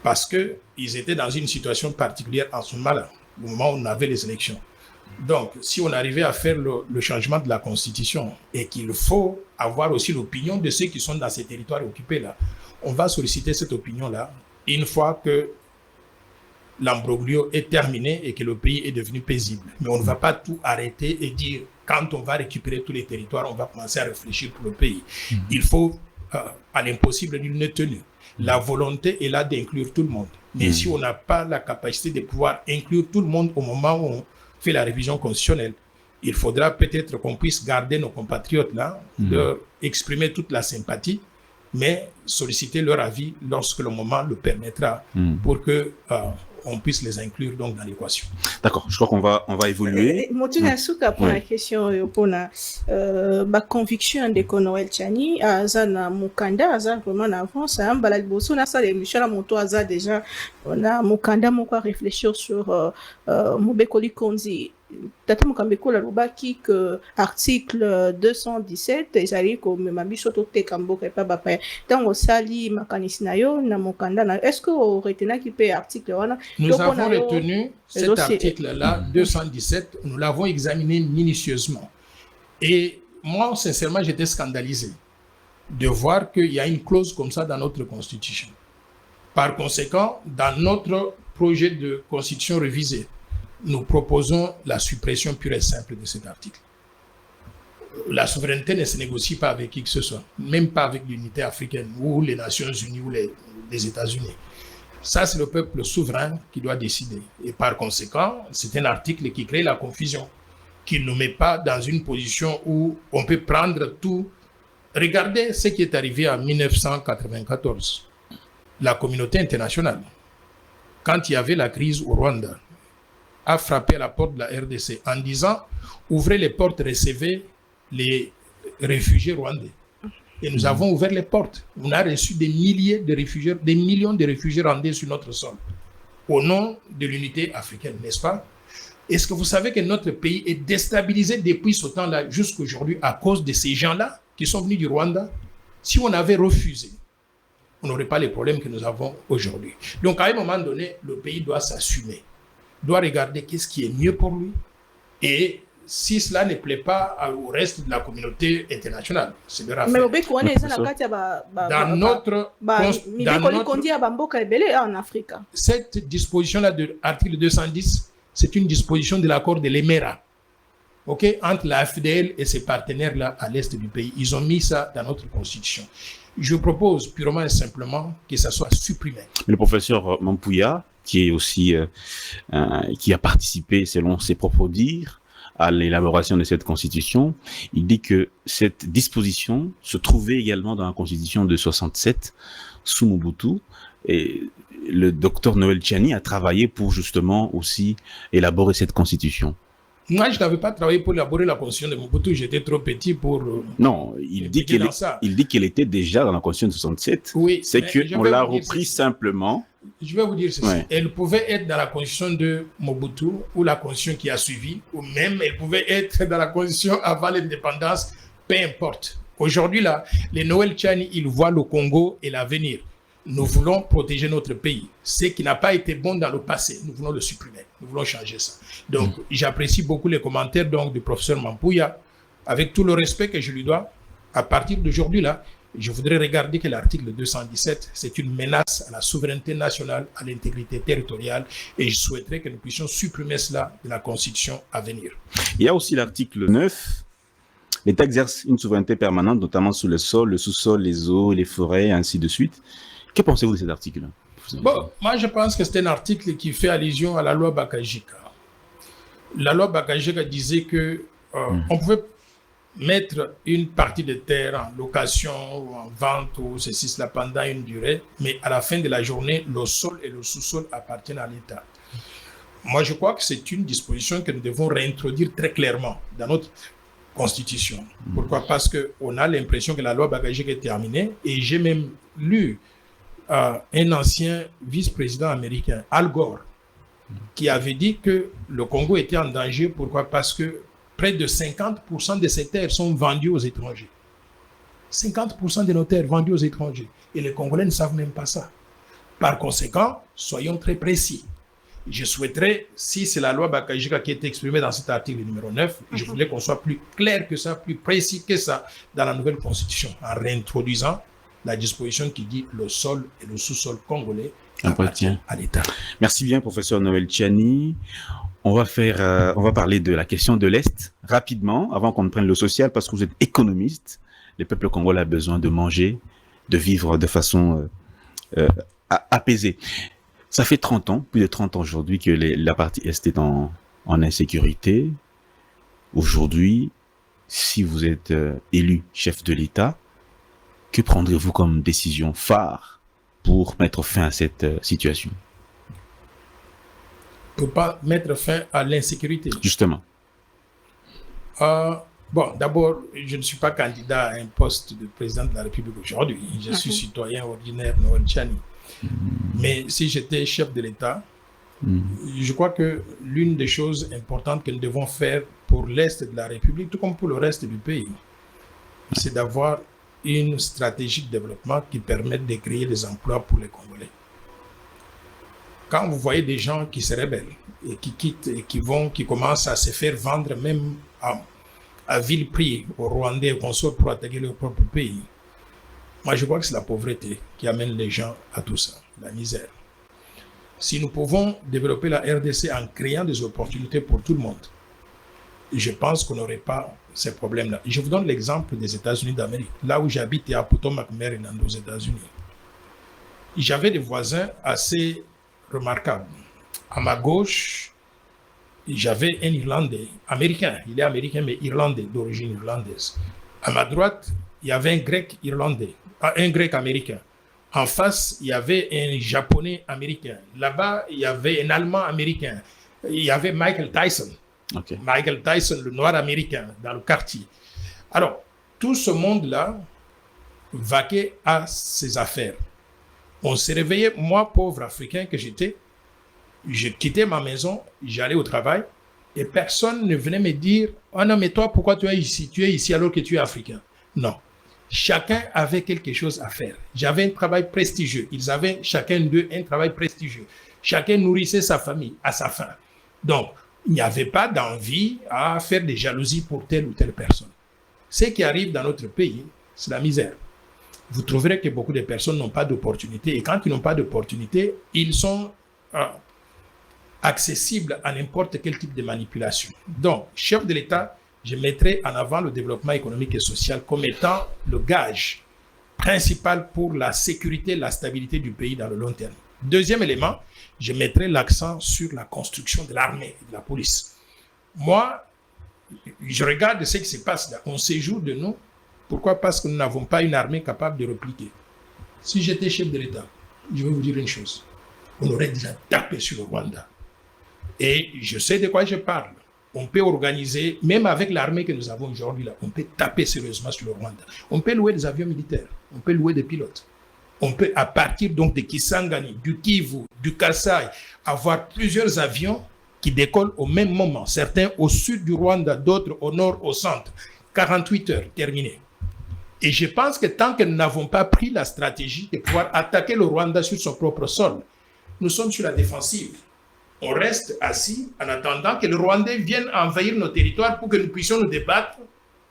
Parce qu'ils étaient dans une situation particulière en ce moment-là, au moment où on avait les élections. Donc, si on arrivait à faire le changement de la Constitution et qu'il faut avoir aussi l'opinion de ceux qui sont dans ces territoires occupés-là, on va solliciter cette opinion-là une fois que l'ambroglio est terminé et que le pays est devenu paisible. Mais on ne va pas tout arrêter et dire, quand on va récupérer tous les territoires, on va commencer à réfléchir pour le pays. Il faut, à l'impossible, nul n'est tenu. La volonté est là d'inclure tout le monde. Mais si on n'a pas la capacité de pouvoir inclure tout le monde au moment où on fait la révision constitutionnelle, il faudra peut-être qu'on puisse garder nos compatriotes là, leur exprimer toute la sympathie, mais solliciter leur avis lorsque le moment le permettra pour que on puisse les inclure donc dans l'équation. D'accord, je crois qu'on va évoluer. Motuna Souka pour la question pour la conviction de Noël Tchani, Azana Mukanda, Azana vraiment en avance, Balal Bosso, on a ça, les Michel Amonto, Azana déjà, on a Mukanda, mon quoi réfléchir sur Mobekoli Konzi. Tata Mukambeko la Lubaki que article 217 ezali ko memabiso to te kambo ke pa bapa tango sali makanisinayo na mukanda na est-ce que au retena qui peut article wana nous avons retenu cet article là 217, nous l'avons examiné minutieusement et moi sincèrement j'étais scandalisé de voir qu'il y a une clause comme ça dans notre constitution. Par conséquent, dans notre projet de constitution révisée, nous proposons la suppression pure et simple de cet article. La souveraineté ne se négocie pas avec qui que ce soit, même pas avec l'unité africaine ou les Nations Unies ou les États-Unis. Ça, c'est le peuple souverain qui doit décider. Et par conséquent, c'est un article qui crée la confusion, qui ne nous met pas dans une position où on peut prendre tout. Regardez ce qui est arrivé en 1994. La communauté internationale, quand il y avait la crise au Rwanda, a frappé à la porte de la RDC en disant « Ouvrez les portes, recevez les réfugiés rwandais ». Et nous avons ouvert les portes. On a reçu des milliers de réfugiés, des millions de réfugiés rwandais sur notre sol, au nom de l'unité africaine, n'est-ce pas? Est-ce que vous savez que notre pays est déstabilisé depuis ce temps-là jusqu'à aujourd'hui à cause de ces gens-là qui sont venus du Rwanda? Si on avait refusé, on n'aurait pas les problèmes que nous avons aujourd'hui. Donc à un moment donné, le pays doit s'assumer, doit regarder qu'est-ce qui est mieux pour lui. Et si cela ne plaît pas au reste de la communauté internationale, c'est leur affaire. Dans notre cette disposition-là de l'article 210, c'est une disposition de l'accord de l'Emera, entre la FDL et ses partenaires-là à l'est du pays. Ils ont mis ça dans notre constitution. Je propose purement et simplement que ça soit supprimé. Le professeur Mampouya, qui est aussi qui a participé, selon ses propres dires, à l'élaboration de cette constitution, il dit que cette disposition se trouvait également dans la constitution de 67 sous Mobutu, et le docteur Noël Tchani a travaillé pour justement aussi élaborer cette constitution. Moi, je n'avais pas travaillé pour élaborer la constitution de Mobutu, j'étais trop petit pour... Non, il dit qu'elle était déjà dans la constitution de 67, oui, c'est qu'on l'a repris simplement. Je vais vous dire ceci. Ouais. Elle pouvait être dans la constitution de Mobutu ou la constitution qui a suivi, ou même elle pouvait être dans la constitution avant l'indépendance, peu importe. Aujourd'hui, là, les Noël Tchani, ils voient le Congo et l'avenir. Nous voulons protéger notre pays. Ce qui n'a pas été bon dans le passé, nous voulons le supprimer. Nous voulons changer ça. Donc, j'apprécie beaucoup les commentaires donc, du professeur Mampouya. Avec tout le respect que je lui dois, à partir d'aujourd'hui, là, je voudrais regarder que l'article 217, c'est une menace à la souveraineté nationale, à l'intégrité territoriale, et je souhaiterais que nous puissions supprimer cela de la Constitution à venir. Il y a aussi l'article 9. L'État exerce une souveraineté permanente, notamment sur le sol, le sous-sol, les eaux, les forêts, ainsi de suite. Que pensez-vous de cet article-là? Bon, moi je pense que c'est un article qui fait allusion à la loi Bakajika. La loi Bakajika disait que on pouvait mettre une partie de terre en location ou en vente ou ceci, cela pendant une durée, mais à la fin de la journée, le sol et le sous-sol appartiennent à l'État. Moi, je crois que c'est une disposition que nous devons réintroduire très clairement dans notre Constitution. Pourquoi? Parce qu'on a l'impression que la loi Bakajika est terminée, et j'ai même lu un ancien vice-président américain, Al Gore, qui avait dit que le Congo était en danger. Pourquoi? Parce que près de 50% de ces terres sont vendues aux étrangers. 50% de nos terres vendues aux étrangers. Et les Congolais ne savent même pas ça. Par conséquent, soyons très précis. Je souhaiterais, si c'est la loi Bakajika qui est exprimée dans cet article numéro 9, je voulais qu'on soit plus clair que ça, plus précis que ça dans la nouvelle Constitution, en réintroduisant la disposition qui dit le sol et le sous-sol congolais appartiennent à l'État. Merci bien, professeur Noël Tchani. On va parler de la question de l'Est rapidement, avant qu'on ne prenne le social, parce que vous êtes économiste. Le peuple congolais a besoin de manger, de vivre de façon apaisée. Ça fait 30 ans, plus de 30 ans aujourd'hui, que la partie Est est en insécurité. Aujourd'hui, si vous êtes élu chef de l'État, que prendrez-vous comme décision phare pour mettre fin à cette situation? Pour pas mettre fin à l'insécurité. Justement. Bon, d'abord, je ne suis pas candidat à un poste de président de la République aujourd'hui. Je suis citoyen ordinaire Noël Tchani. Mais si j'étais chef de l'État, je crois que l'une des choses importantes que nous devons faire pour l'Est de la République, tout comme pour le reste du pays, c'est d'avoir une stratégie de développement qui permette de créer des emplois pour les Congolais. Quand vous voyez des gens qui se rebellent et qui quittent et qui commencent à se faire vendre même à vil prix aux Rwandais et consorts pour attaquer leur propre pays, moi je crois que c'est la pauvreté qui amène les gens à tout ça, la misère. Si nous pouvons développer la RDC en créant des opportunités pour tout le monde, je pense qu'on n'aurait pas ces problèmes-là. Je vous donne l'exemple des États-Unis d'Amérique. Là où j'habite, à Potomac, Maryland, aux États-Unis. J'avais des voisins assez remarquables. À ma gauche, j'avais un Irlandais, américain. Il est américain, mais irlandais, d'origine irlandaise. À ma droite, il y avait un Grec irlandais, un Grec américain. En face, il y avait un Japonais américain. Là-bas, il y avait un Allemand américain. Il y avait Michael Tyson. Okay. Michael Tyson, le noir américain, dans le quartier. Alors, tout ce monde-là vaquait à ses affaires. On s'est réveillé, moi, pauvre Africain que j'étais, je quittais ma maison, j'allais au travail, et personne ne venait me dire « Oh non, mais toi, pourquoi tu es ici? Tu es ici alors que tu es Africain. » Non. Chacun avait quelque chose à faire. J'avais un travail prestigieux. Ils avaient chacun d'eux un travail prestigieux. Chacun nourrissait sa famille à sa faim. Donc, il n'y avait pas d'envie à faire des jalousies pour telle ou telle personne. Ce qui arrive dans notre pays, c'est la misère. Vous trouverez que beaucoup de personnes n'ont pas d'opportunité. Et quand ils n'ont pas d'opportunité, ils sont accessibles à n'importe quel type de manipulation. Donc, chef de l'État, je mettrai en avant le développement économique et social comme étant le gage principal pour la sécurité et la stabilité du pays dans le long terme. Deuxième élément, je mettrai l'accent sur la construction de l'armée et de la police. Moi, je regarde ce qui se passe là. On séjourne de nous. Pourquoi? Parce que nous n'avons pas une armée capable de répliquer. Si j'étais chef de l'État, je vais vous dire une chose. On aurait déjà tapé sur le Rwanda. Et je sais de quoi je parle. On peut organiser, même avec l'armée que nous avons aujourd'hui, là, on peut taper sérieusement sur le Rwanda. On peut louer des avions militaires. On peut louer des pilotes. On peut, à partir donc de Kisangani, du Kivu, du Kasaï, avoir plusieurs avions qui décollent au même moment. Certains au sud du Rwanda, d'autres au nord, au centre. 48 heures, terminé. Et je pense que tant que nous n'avons pas pris la stratégie de pouvoir attaquer le Rwanda sur son propre sol, nous sommes sur la défensive. On reste assis en attendant que le Rwandais vienne envahir nos territoires pour que nous puissions nous débattre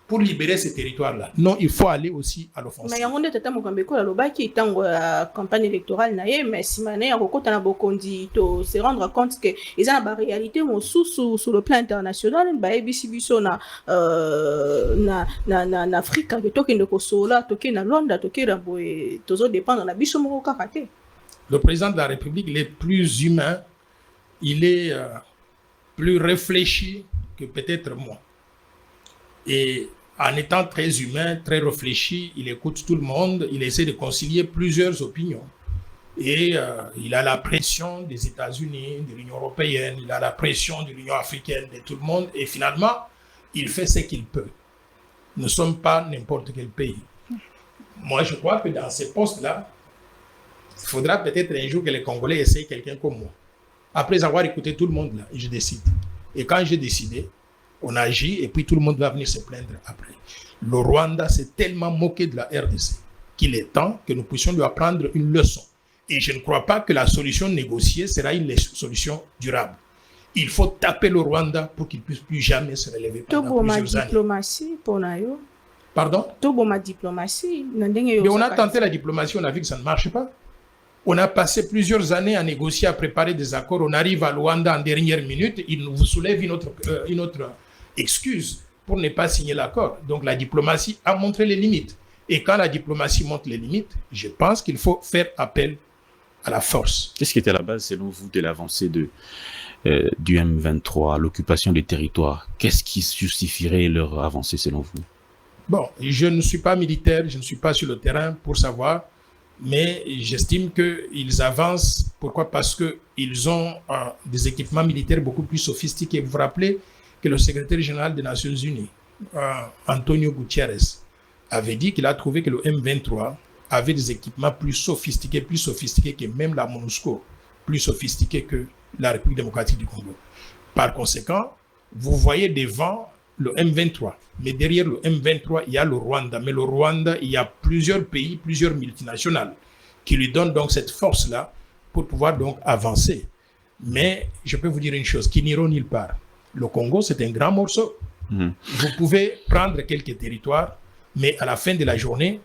pour libérer ces territoires-là. Non, il faut aller aussi à l'offensive. Mais yango nde tata Mokambeko alobaki tango ya campagne électorale na ye mais simane ya kokota na bokondi to se rendre compte que eza na ba réalité mosusu sur le plan international bayebisi biso na Afrique ke tokende kosola toke na Londres toke na boye tozo dépendre na biso moko kaka te. Le président de la République, il est plus humain, il est plus réfléchi que peut-être moi. Et en étant très humain, très réfléchi, il écoute tout le monde, il essaie de concilier plusieurs opinions. Et il a la pression des États-Unis, de l'Union européenne, il a la pression de l'Union africaine, de tout le monde. Et finalement, il fait ce qu'il peut. Nous ne sommes pas n'importe quel pays. Moi, je crois que dans ces postes-là, il faudra peut-être un jour que les Congolais essayent quelqu'un comme moi. Après avoir écouté tout le monde, là, je décide. Et quand j'ai décidé, on agit et puis tout le monde va venir se plaindre après. Le Rwanda s'est tellement moqué de la RDC qu'il est temps que nous puissions lui apprendre une leçon. Et je ne crois pas que la solution négociée sera une solution durable. Il faut taper le Rwanda pour qu'il ne puisse plus jamais se relever pendant plusieurs années. Diplomatie pour nayo. Pardon? Ma diplomatie. Mais on a tenté la diplomatie, on a vu que ça ne marche pas. On a passé plusieurs années à négocier, à préparer des accords. On arrive à Luanda en dernière minute, il nous soulève une autre excuse pour ne pas signer l'accord. Donc la diplomatie a montré les limites. Et quand la diplomatie montre les limites, je pense qu'il faut faire appel à la force. Qu'est-ce qui était à la base, selon vous, de l'avancée du M23, l'occupation des territoires? Qu'est-ce qui justifierait leur avancée, selon vous? Bon, je ne suis pas militaire, je ne suis pas sur le terrain pour savoir, mais j'estime qu'ils avancent. Pourquoi? Parce qu'ils ont des équipements militaires beaucoup plus sophistiqués. Vous vous rappelez que le secrétaire général des Nations Unies, Antonio Guterres, avait dit qu'il a trouvé que le M23 avait des équipements plus sophistiqués que même la MONUSCO, plus sophistiqués que la République démocratique du Congo. Par conséquent, vous voyez devant le M23, mais derrière le M23, il y a le Rwanda. Mais le Rwanda, il y a plusieurs pays, plusieurs multinationales qui lui donnent donc cette force-là pour pouvoir donc avancer. Mais je peux vous dire une chose, qui n'iront nulle part. Le Congo, c'est un grand morceau. Vous pouvez prendre quelques territoires, mais à la fin de la journée,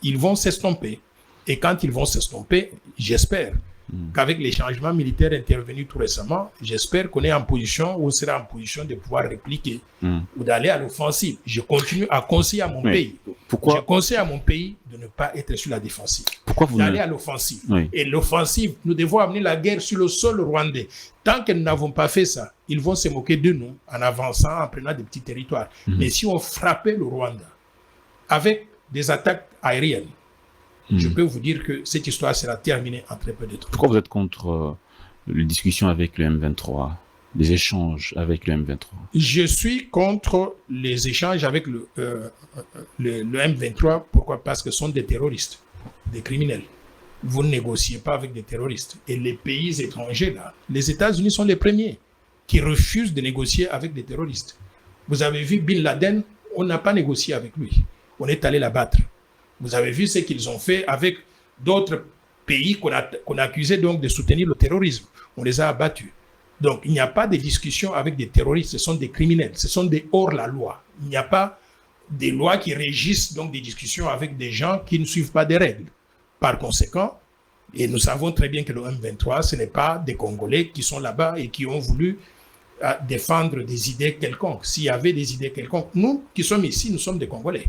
ils vont s'estomper. Et quand ils vont s'estomper, j'espère qu'avec les changements militaires intervenus tout récemment, j'espère qu'on est en position, ou on sera en position de pouvoir répliquer ou d'aller à l'offensive. Je continue à conseiller à mon pays. Pourquoi? Je conseille à mon pays de ne pas être sur la défensive. Pourquoi vous d'aller à l'offensive. Et l'offensive, nous devons amener la guerre sur le sol rwandais. Tant que nous n'avons pas fait ça, ils vont se moquer de nous en avançant, en prenant des petits territoires. Mais si on frappait le Rwanda avec des attaques aériennes, je peux vous dire que cette histoire sera terminée en très peu de temps. Pourquoi vous êtes contre les discussions avec le M23, les échanges avec le M23? Je suis contre les échanges avec le M23. Pourquoi? Parce que ce sont des terroristes, des criminels. Vous ne négociez pas avec des terroristes. Et les pays étrangers, là, les États-Unis sont les premiers qui refusent de négocier avec des terroristes. Vous avez vu Bin Laden, on n'a pas négocié avec lui. On est allé l'abattre. Vous avez vu ce qu'ils ont fait avec d'autres pays qu'on a accusés donc de soutenir le terrorisme. On les a abattus. Donc, il n'y a pas de discussion avec des terroristes. Ce sont des criminels. Ce sont des hors-la-loi. Il n'y a pas des lois qui régissent donc des discussions avec des gens qui ne suivent pas des règles. Par conséquent, et nous savons très bien que le M23, ce n'est pas des Congolais qui sont là-bas et qui ont voulu défendre des idées quelconques. S'il y avait des idées quelconques, nous qui sommes ici, nous sommes des Congolais.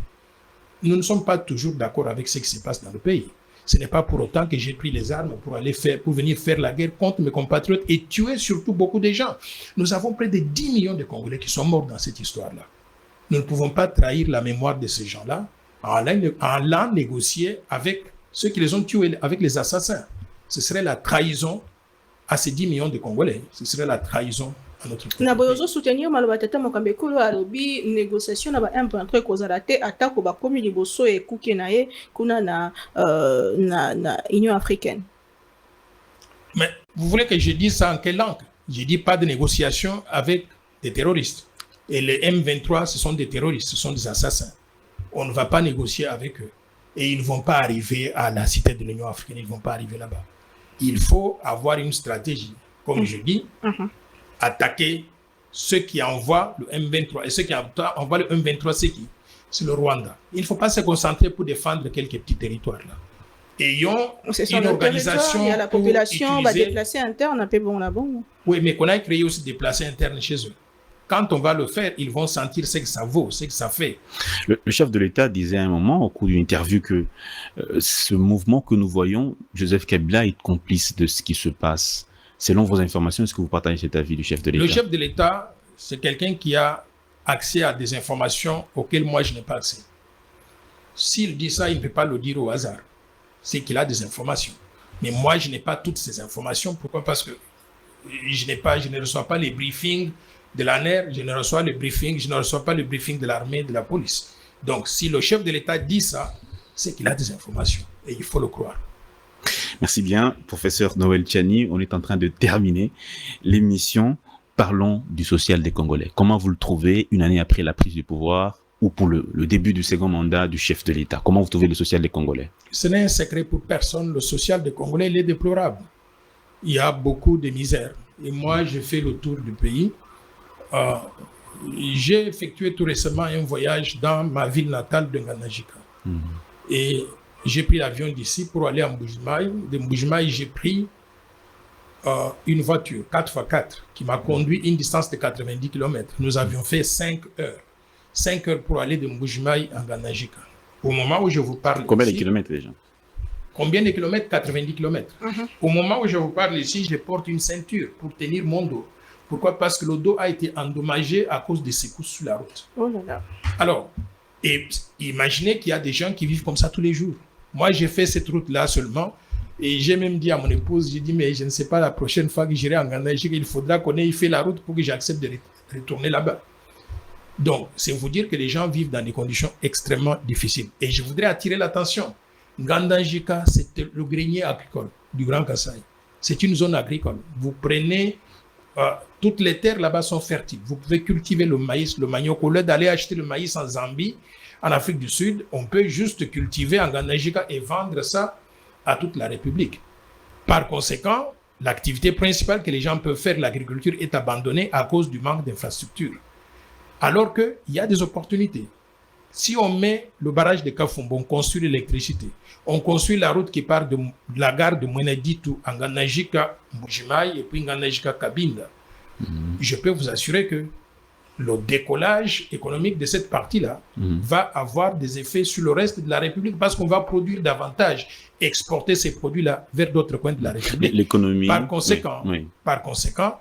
Nous ne sommes pas toujours d'accord avec ce qui se passe dans le pays. Ce n'est pas pour autant que j'ai pris les armes pour venir faire la guerre contre mes compatriotes et tuer surtout beaucoup de gens. Nous avons près de 10 millions de Congolais qui sont morts dans cette histoire-là. Nous ne pouvons pas trahir la mémoire de ces gens-là en allant négocier avec ceux qui les ont tués, avec les assassins. Ce serait la trahison à ces 10 millions de Congolais. Ce serait la trahison à notre pays. Na boyozo soutenir maloba tata Mokambeko alobi négociation na ba M23 kozala te atako ba komi liboso e kuke na ye kuna na Union africaine. Mais vous voulez que je dise ça en quelle langue? Je dis pas de négociation avec des terroristes. Et les M23, ce sont des terroristes, ce sont des assassins. on ne va pas négocier avec eux. Et ils ne vont pas arriver à la cité de l'Union africaine, ils ne vont pas arriver là-bas. Il faut avoir une stratégie. Comme je dis, attaquer ceux qui envoient le M23. Et ceux qui envoient le M23, c'est qui? C'est le Rwanda. Il ne faut pas se concentrer pour défendre quelques petits territoires là. Ayons une organisation. Il y a la population va déplacer interne, un peu bon là-bas. Oui, mais qu'on a créé aussi des déplacés internes chez eux. Quand on va le faire, ils vont sentir ce que ça vaut, ce que ça fait. Le chef de l'État disait à un moment, au cours d'une interview, que ce mouvement que nous voyons, Joseph Kabila est complice de ce qui se passe. Selon vos informations, est-ce que vous partagez cet avis du chef de l'État? Le chef de l'État, c'est quelqu'un qui a accès à des informations auxquelles moi je n'ai pas accès. S'il dit ça, il ne peut pas le dire au hasard. C'est qu'il a des informations. Mais moi, je n'ai pas toutes ces informations. Pourquoi? Parce que je ne reçois pas les briefings de l'ANER, je ne reçois pas le briefing de l'armée, de la police. Donc, si le chef de l'État dit ça, c'est qu'il a des informations et il faut le croire. Merci bien, professeur Noël Tchani. On est en train de terminer l'émission. Parlons du social des Congolais. Comment vous le trouvez une année après la prise du pouvoir ou pour le début du second mandat du chef de l'État? Comment vous trouvez le social des Congolais? Ce n'est un secret pour personne. Le social des Congolais, il est déplorable. Il y a beaucoup de misère. Et moi, j'ai fait le tour du pays. J'ai effectué tout récemment un voyage dans ma ville natale de Nganajika. Et j'ai pris l'avion d'ici pour aller à Mbujimaï. De Mbujimaï, j'ai pris une voiture 4x4 qui m'a conduit une distance de 90 km. Nous avions fait 5 heures. 5 heures pour aller de Mbujimaï à Nganajika. Au moment où je vous parle Combien de kilomètres déjà? Combien de kilomètres? 90 km. Au moment où je vous parle ici, je porte une ceinture pour tenir mon dos. Pourquoi? Parce que le dos a été endommagé à cause des secousses sur la route. Oh là là. Alors, et imaginez qu'il y a des gens qui vivent comme ça tous les jours. Moi, j'ai fait cette route-là seulement. Et j'ai même dit à mon épouse, j'ai dit, mais je ne sais pas, la prochaine fois que j'irai en Ghana, il faudra qu'on ait fait la route pour que j'accepte de retourner là-bas. Donc, c'est vous dire que les gens vivent dans des conditions extrêmement difficiles. Et je voudrais attirer l'attention. Ngandajika, c'est le grenier agricole du Grand Kasaï. C'est une zone agricole. Vous prenez... toutes les terres là-bas sont fertiles. Vous pouvez cultiver le maïs, le manioc. Au lieu d'aller acheter le maïs en Zambie, en Afrique du Sud, on peut juste cultiver en Ngandajika et vendre ça à toute la République. Par conséquent, l'activité principale que les gens peuvent faire, l'agriculture, est abandonnée à cause du manque d'infrastructures. Alors qu'il y a des opportunités. Si on met le barrage de Kafumbo, on construit l'électricité, on construit la route qui part de la gare de Mweneditu à Nganajika, Mbujimaï et puis Nganajika Kabinda, je peux vous assurer que le décollage économique de cette partie-là va avoir des effets sur le reste de la République parce qu'on va produire davantage, exporter ces produits-là vers d'autres coins de la République. L'économie. Par conséquent,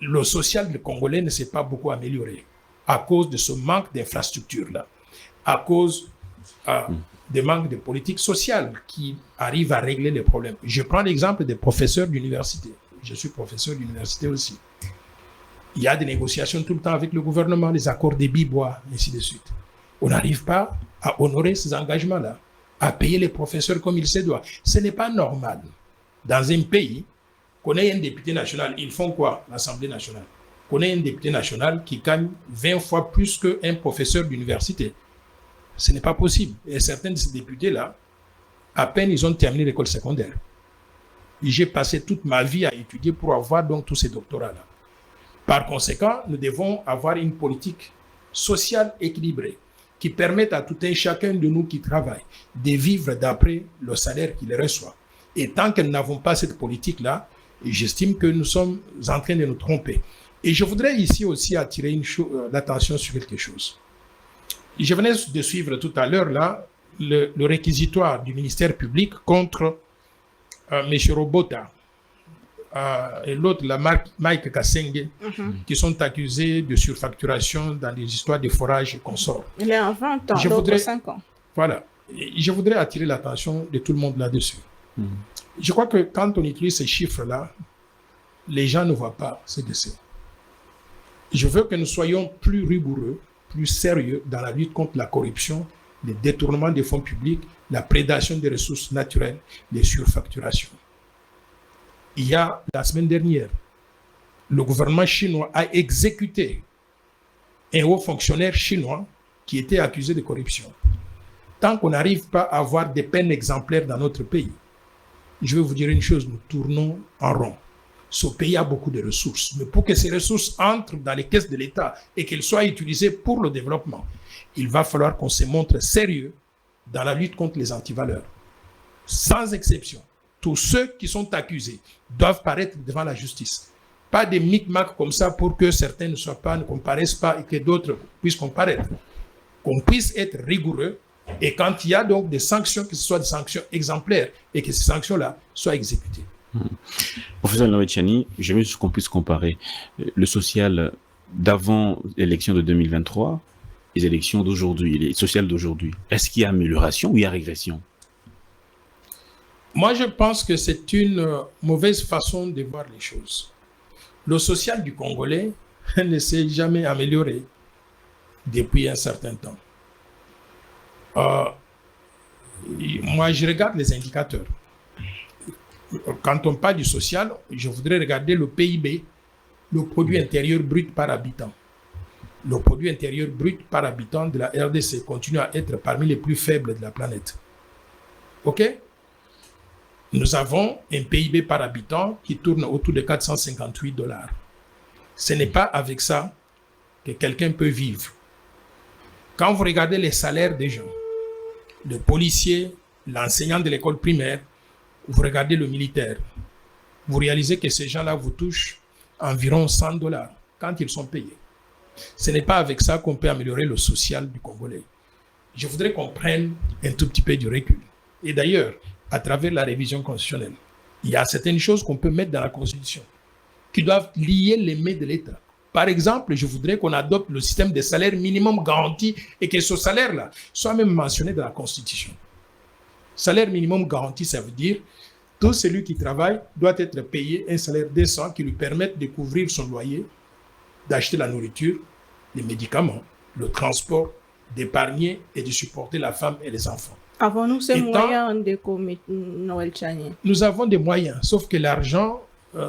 le social du Congolais ne s'est pas beaucoup amélioré à cause de ce manque d'infrastructures-là, à cause des manques de politique sociale qui arrivent à régler les problèmes. Je prends l'exemple des professeurs d'université. Je suis professeur d'université aussi. Il y a des négociations tout le temps avec le gouvernement, les accords des Bibois, ainsi de suite. On n'arrive pas à honorer ces engagements-là, à payer les professeurs comme il se doit. Ce n'est pas normal. Dans un pays, qu'on ait un député national, ils font quoi, l'Assemblée nationale? Qu'on ait un député national qui gagne 20 fois plus qu'un professeur d'université. Ce n'est pas possible. Et certains de ces députés-là, à peine ils ont terminé l'école secondaire. J'ai passé toute ma vie à étudier pour avoir donc tous ces doctorats-là. Par conséquent, nous devons avoir une politique sociale équilibrée qui permette à tout un chacun de nous qui travaille de vivre d'après le salaire qu'il reçoit. Et tant que nous n'avons pas cette politique-là, j'estime que nous sommes en train de nous tromper. Et je voudrais ici aussi attirer l'attention sur quelque chose. Je venais de suivre tout à l'heure là le réquisitoire du ministère public contre M. Robota et l'autre, la Mike Kassenge, qui sont accusés de surfacturation dans des histoires de forage et consorts. Il est en 20 ans, l'autre 5 ans. Voilà. Et je voudrais attirer l'attention de tout le monde là-dessus. Je crois que quand on utilise ces chiffres-là, les gens ne voient pas ce que c'est. Je veux que nous soyons plus rigoureux, plus sérieux dans la lutte contre la corruption, le détournement des fonds publics, la prédation des ressources naturelles, les surfacturations. Il y a, la semaine dernière, le gouvernement chinois a exécuté un haut fonctionnaire chinois qui était accusé de corruption. Tant qu'on n'arrive pas à avoir des peines exemplaires dans notre pays, je vais vous dire une chose, nous tournons en rond. Ce pays a beaucoup de ressources, mais pour que ces ressources entrent dans les caisses de l'État et qu'elles soient utilisées pour le développement, il va falloir qu'on se montre sérieux dans la lutte contre les antivaleurs. Sans exception, tous ceux qui sont accusés doivent paraître devant la justice. Pas des micmacs comme ça pour que certains ne comparaissent pas et que d'autres puissent comparaître. Qu'on puisse être rigoureux et quand il y a donc des sanctions, que ce soit des sanctions exemplaires et que ces sanctions-là soient exécutées. Professeur Nowetchani, j'aimerais qu'on puisse comparer le social d'avant l'élection de 2023 et les élections d'aujourd'hui, les sociales d'aujourd'hui. Est-ce qu'il y a amélioration ou il y a régression? Moi, je pense que c'est une mauvaise façon de voir les choses. Le social du Congolais ne s'est jamais amélioré depuis un certain temps. Moi, je regarde les indicateurs. Quand on parle du social, je voudrais regarder le PIB, le produit intérieur brut par habitant. Le produit intérieur brut par habitant de la RDC continue à être parmi les plus faibles de la planète. OK? Nous avons un PIB par habitant qui tourne autour de 458 $. Ce n'est pas avec ça que quelqu'un peut vivre. Quand vous regardez les salaires des gens, le policier, l'enseignant de l'école primaire, vous regardez le militaire, vous réalisez que ces gens-là vous touchent environ 100 $ quand ils sont payés. Ce n'est pas avec ça qu'on peut améliorer le social du Congolais. Je voudrais qu'on prenne un tout petit peu du recul. Et d'ailleurs, à travers la révision constitutionnelle, il y a certaines choses qu'on peut mettre dans la Constitution qui doivent lier les mains de l'État. Par exemple, je voudrais qu'on adopte le système de salaire minimum garanti et que ce salaire-là soit même mentionné dans la Constitution. Salaire minimum garanti, ça veut dire tout celui qui travaille doit être payé un salaire décent qui lui permette de couvrir son loyer, d'acheter la nourriture, les médicaments, le transport, d'épargner et de supporter la femme et les enfants. Avons-nous ces moyens de commettre Nowetchani? Nous avons des moyens, sauf que l'argent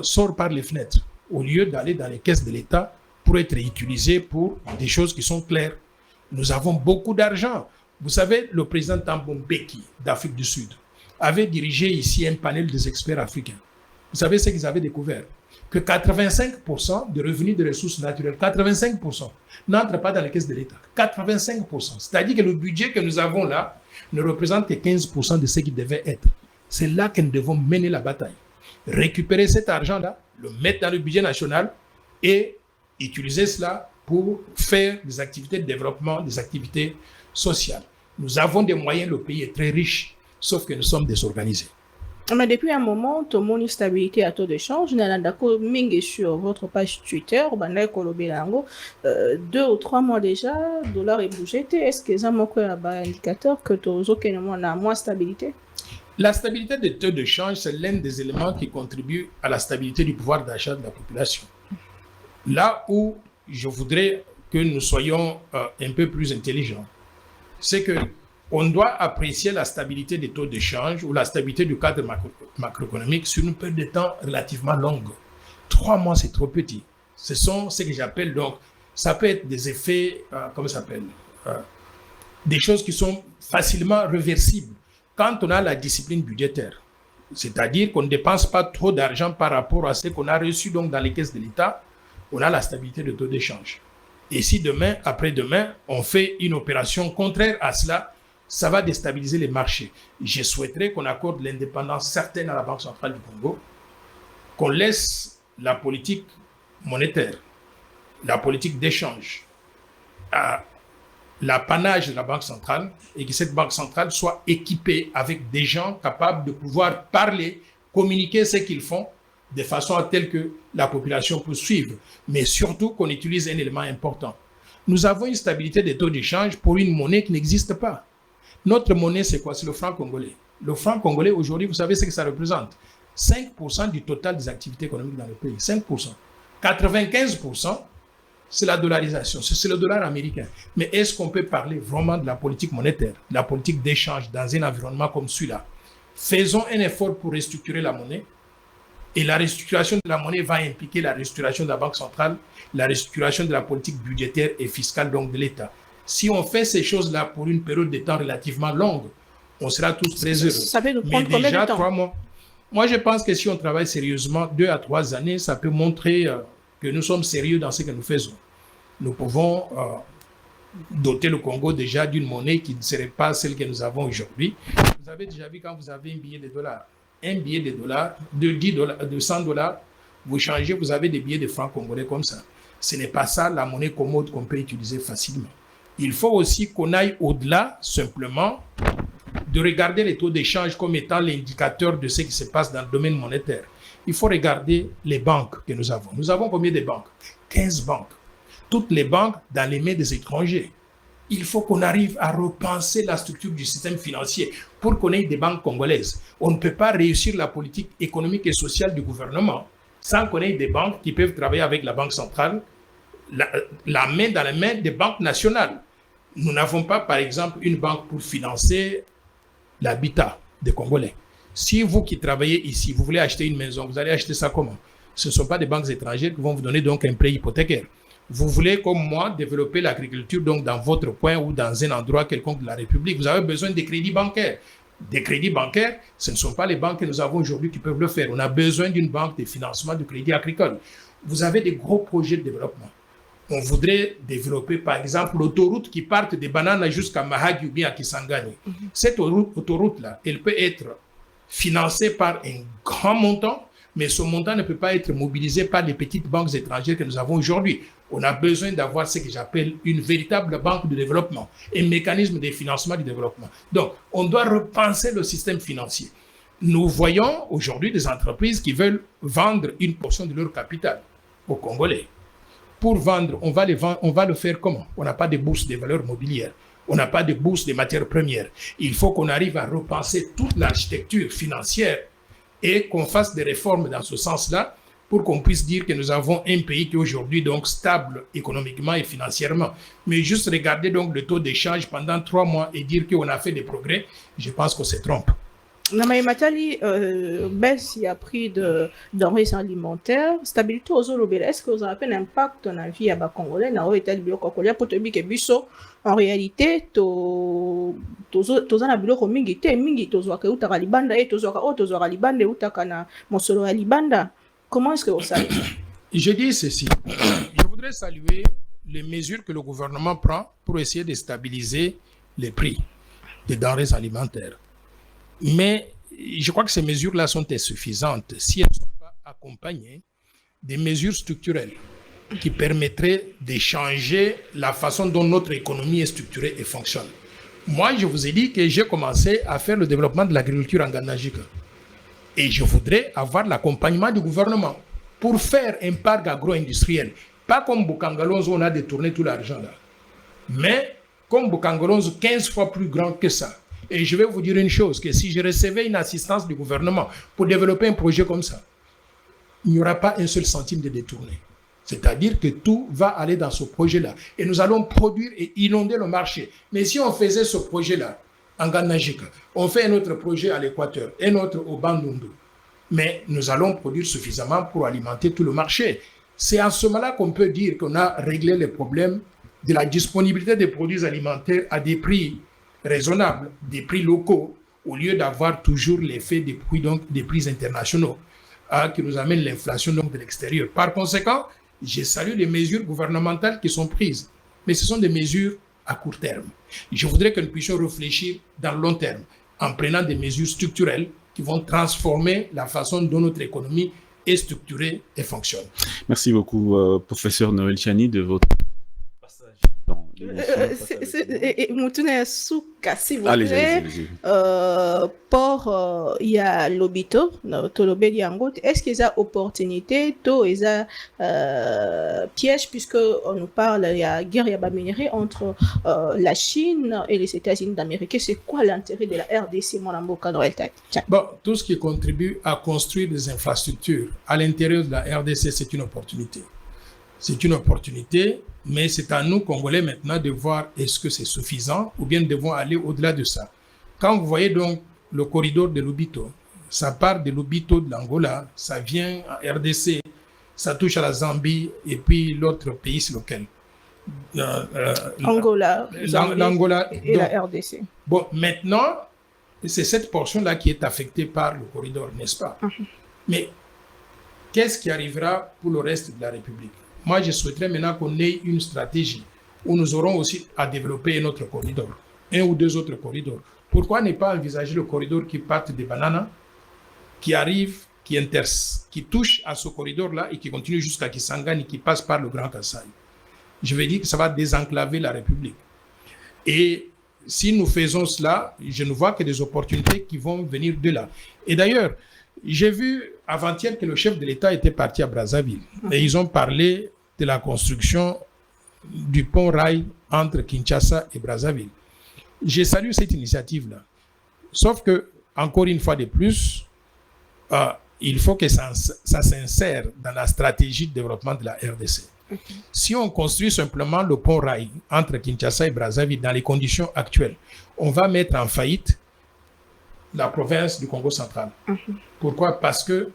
sort par les fenêtres au lieu d'aller dans les caisses de l'État pour être utilisé pour des choses qui sont claires. Nous avons beaucoup d'argent. Vous savez, le président Thabo Mbeki d'Afrique du Sud avait dirigé ici un panel des experts africains. Vous savez ce qu'ils avaient découvert? Que 85% des revenus de ressources naturelles, 85% n'entrent pas dans les caisses de l'État. 85%. C'est-à-dire que le budget que nous avons là ne représente que 15% de ce qui devait être. C'est là que nous devons mener la bataille. Récupérer cet argent-là, le mettre dans le budget national et utiliser cela pour faire des activités de développement, des activités sociales. Nous avons des moyens, le pays est très riche, sauf que nous sommes désorganisés. Mais depuis un moment, tout le monde stabilité à taux de change. Nous avons d'accord sur votre page Twitter, 2 ou 3 mois déjà, le dollar est bougé. Est-ce que ça un indicateur que tout le monde a moins stabilité? La stabilité des taux de change, c'est l'un des éléments qui contribue à la stabilité du pouvoir d'achat de la population. Là où je voudrais que nous soyons un peu plus intelligents, c'est que on doit apprécier la stabilité des taux de change ou la stabilité du cadre macroéconomique sur une période de temps relativement longue. 3 mois, c'est trop petit. Ce sont ce que j'appelle donc, ça peut être des effets, comment ça s'appelle, des choses qui sont facilement réversibles quand on a la discipline budgétaire. C'est-à-dire qu'on ne dépense pas trop d'argent par rapport à ce qu'on a reçu donc dans les caisses de l'État, on a la stabilité de taux d'échange. Et si demain, après-demain, on fait une opération contraire à cela, ça va déstabiliser les marchés. Je souhaiterais qu'on accorde l'indépendance certaine à la Banque centrale du Congo, qu'on laisse la politique monétaire, la politique d'échange, à l'apanage de la Banque centrale et que cette Banque centrale soit équipée avec des gens capables de pouvoir parler, communiquer ce qu'ils font de façon à telle que la population puisse suivre. Mais surtout qu'on utilise un élément important. Nous avons une stabilité des taux d'échange pour une monnaie qui n'existe pas. Notre monnaie, c'est quoi? C'est le franc congolais. Le franc congolais, aujourd'hui, vous savez ce que ça représente? 5% du total des activités économiques dans le pays. 5%. 95%, c'est la dollarisation. C'est le dollar américain. Mais est-ce qu'on peut parler vraiment de la politique monétaire, de la politique d'échange dans un environnement comme celui-là? Faisons un effort pour restructurer la monnaie. Et la restructuration de la monnaie va impliquer la restructuration de la Banque centrale, la restructuration de la politique budgétaire et fiscale donc de l'État. Si on fait ces choses-là pour une période de temps relativement longue, on sera tous très heureux. Ça peut nous Mais prendre combien déjà de temps? 3 mois. Moi, je pense que si on travaille sérieusement, 2 à 3 années, ça peut montrer que nous sommes sérieux dans ce que nous faisons. Nous pouvons doter le Congo déjà d'une monnaie qui ne serait pas celle que nous avons aujourd'hui. Vous avez déjà vu quand vous avez un billet de dollars, de 10 dollars, de 100 dollars, vous changez, vous avez des billets de francs congolais comme ça. Ce n'est pas ça la monnaie commode qu'on peut utiliser facilement. Il faut aussi qu'on aille au-delà simplement de regarder les taux d'échange comme étant l'indicateur de ce qui se passe dans le domaine monétaire. Il faut regarder les banques que nous avons. Nous avons combien de banques? 15 banques. Toutes les banques dans les mains des étrangers. Il faut qu'on arrive à repenser la structure du système financier pour qu'on ait des banques congolaises. On ne peut pas réussir la politique économique et sociale du gouvernement sans qu'on ait des banques qui peuvent travailler avec la banque centrale, la main dans la main des banques nationales. Nous n'avons pas, par exemple, une banque pour financer l'habitat des Congolais. Si vous qui travaillez ici, vous voulez acheter une maison, vous allez acheter ça comment? Ce ne sont pas des banques étrangères qui vont vous donner donc un prêt hypothécaire. Vous voulez, comme moi, développer l'agriculture donc dans votre coin ou dans un endroit quelconque de la République. Vous avez besoin des crédits bancaires. Des crédits bancaires, ce ne sont pas les banques que nous avons aujourd'hui qui peuvent le faire. On a besoin d'une banque de financement du crédit agricole. Vous avez des gros projets de développement. On voudrait développer, par exemple, l'autoroute qui part des Bananes jusqu'à Mahagi ou bien à Kisangani. Cette autoroute-là, elle peut être financée par un grand montant, mais ce montant ne peut pas être mobilisé par les petites banques étrangères que nous avons aujourd'hui. On a besoin d'avoir ce que j'appelle une véritable banque de développement, un mécanisme de financement du développement. Donc, on doit repenser le système financier. Nous voyons aujourd'hui des entreprises qui veulent vendre une portion de leur capital aux Congolais. Pour vendre, on va le faire comment? On n'a pas de bourse des valeurs mobilières. On n'a pas de bourse des matières premières. Il faut qu'on arrive à repenser toute l'architecture financière et qu'on fasse des réformes dans ce sens-là pour qu'on puisse dire que nous avons un pays qui est aujourd'hui donc stable économiquement et financièrement. Mais juste regarder donc le taux d'échange pendant 3 mois et dire qu'on a fait des progrès, je pense qu'on se trompe. Namaye Matali, baisse il y a prix de denrées alimentaires, stabilité aux olobela. Est-ce que vous avez un impact dans la vie à Congolais, dans l'état du bloc congolais, pour te dire que biso, en réalité, tozana biloko mingi te mingi tozwaka utaka libanda et tozwaka libanda utaka na mosolo ya libanda. Comment est-ce que vous savez? Je dis ceci. Je voudrais saluer les mesures que le gouvernement prend pour essayer de stabiliser les prix des denrées alimentaires. Mais je crois que ces mesures-là sont insuffisantes si elles ne sont pas accompagnées des mesures structurelles qui permettraient de changer la façon dont notre économie est structurée et fonctionne. Moi, je vous ai dit que j'ai commencé à faire le développement de l'agriculture en Ganajika. Et je voudrais avoir l'accompagnement du gouvernement pour faire un parc agro-industriel. Pas comme Bukangalonzo, on a détourné tout l'argent là. Mais comme Bukangalonzo, 15 fois plus grand que ça. Et je vais vous dire une chose, que si je recevais une assistance du gouvernement pour développer un projet comme ça, il n'y aura pas un seul centime de détourné. C'est-à-dire que tout va aller dans ce projet-là. Et nous allons produire et inonder le marché. Mais si on faisait ce projet-là en Ganajika, on fait un autre projet à l'Équateur, un autre au Bandundu, mais nous allons produire suffisamment pour alimenter tout le marché. C'est à ce moment-là qu'on peut dire qu'on a réglé les problèmes de la disponibilité des produits alimentaires à des prix raisonnables, des prix locaux, au lieu d'avoir toujours l'effet des prix, donc, des prix internationaux qui nous amènent l'inflation donc, de l'extérieur. Par conséquent, je salue les mesures gouvernementales qui sont prises, mais ce sont des mesures à court terme. Je voudrais que nous puissions réfléchir dans le long terme en prenant des mesures structurelles qui vont transformer la façon dont notre économie est structurée et fonctionne. Merci beaucoup, professeur Noël Tchani, de votre passage dans l'émission. Moutouné Souka, s'il vous Allez, plaît. Pour il y a l'obito, Tolobé Yangot. Est-ce qu'il y a opportunité, il y a piège, puisque on nous parle, il y a guerre, il y a minerie entre la Chine et les États-Unis d'Amérique. C'est quoi l'intérêt de la RDC, mon amour, Bon, tout ce qui contribue à construire des infrastructures à l'intérieur de la RDC, c'est une opportunité. C'est une opportunité, mais c'est à nous, Congolais, maintenant, de voir est-ce que c'est suffisant ou bien devons aller au-delà de ça. Quand vous voyez donc le corridor de Lobito, ça part de Lobito de l'Angola, ça vient en RDC, ça touche à la Zambie et puis l'autre pays, c'est lequel? Angola, l'Angola et la RDC. Bon, maintenant, c'est cette portion-là qui est affectée par le corridor, n'est-ce pas? Mais qu'est-ce qui arrivera pour le reste de la République? Moi, je souhaiterais maintenant qu'on ait une stratégie où nous aurons aussi à développer un autre corridor, un ou deux autres corridors. Pourquoi ne pas envisager le corridor qui part des Bananas, qui arrive, qui touche à ce corridor-là et qui continue jusqu'à Kisangani, qui passe par le Grand Kassai? Je veux dire que ça va désenclaver la République. Et si nous faisons cela, je ne vois que des opportunités qui vont venir de là. Et d'ailleurs, j'ai vu avant-hier que le chef de l'État était parti à Brazzaville. Et ils ont parlé de la construction du pont-rail entre Kinshasa et Brazzaville. Je salue cette initiative-là. Sauf que, encore une fois de plus, il faut que ça s'insère dans la stratégie de développement de la RDC. Si on construit simplement le pont-rail entre Kinshasa et Brazzaville dans les conditions actuelles, on va mettre en faillite la province du Congo central. Pourquoi? Parce que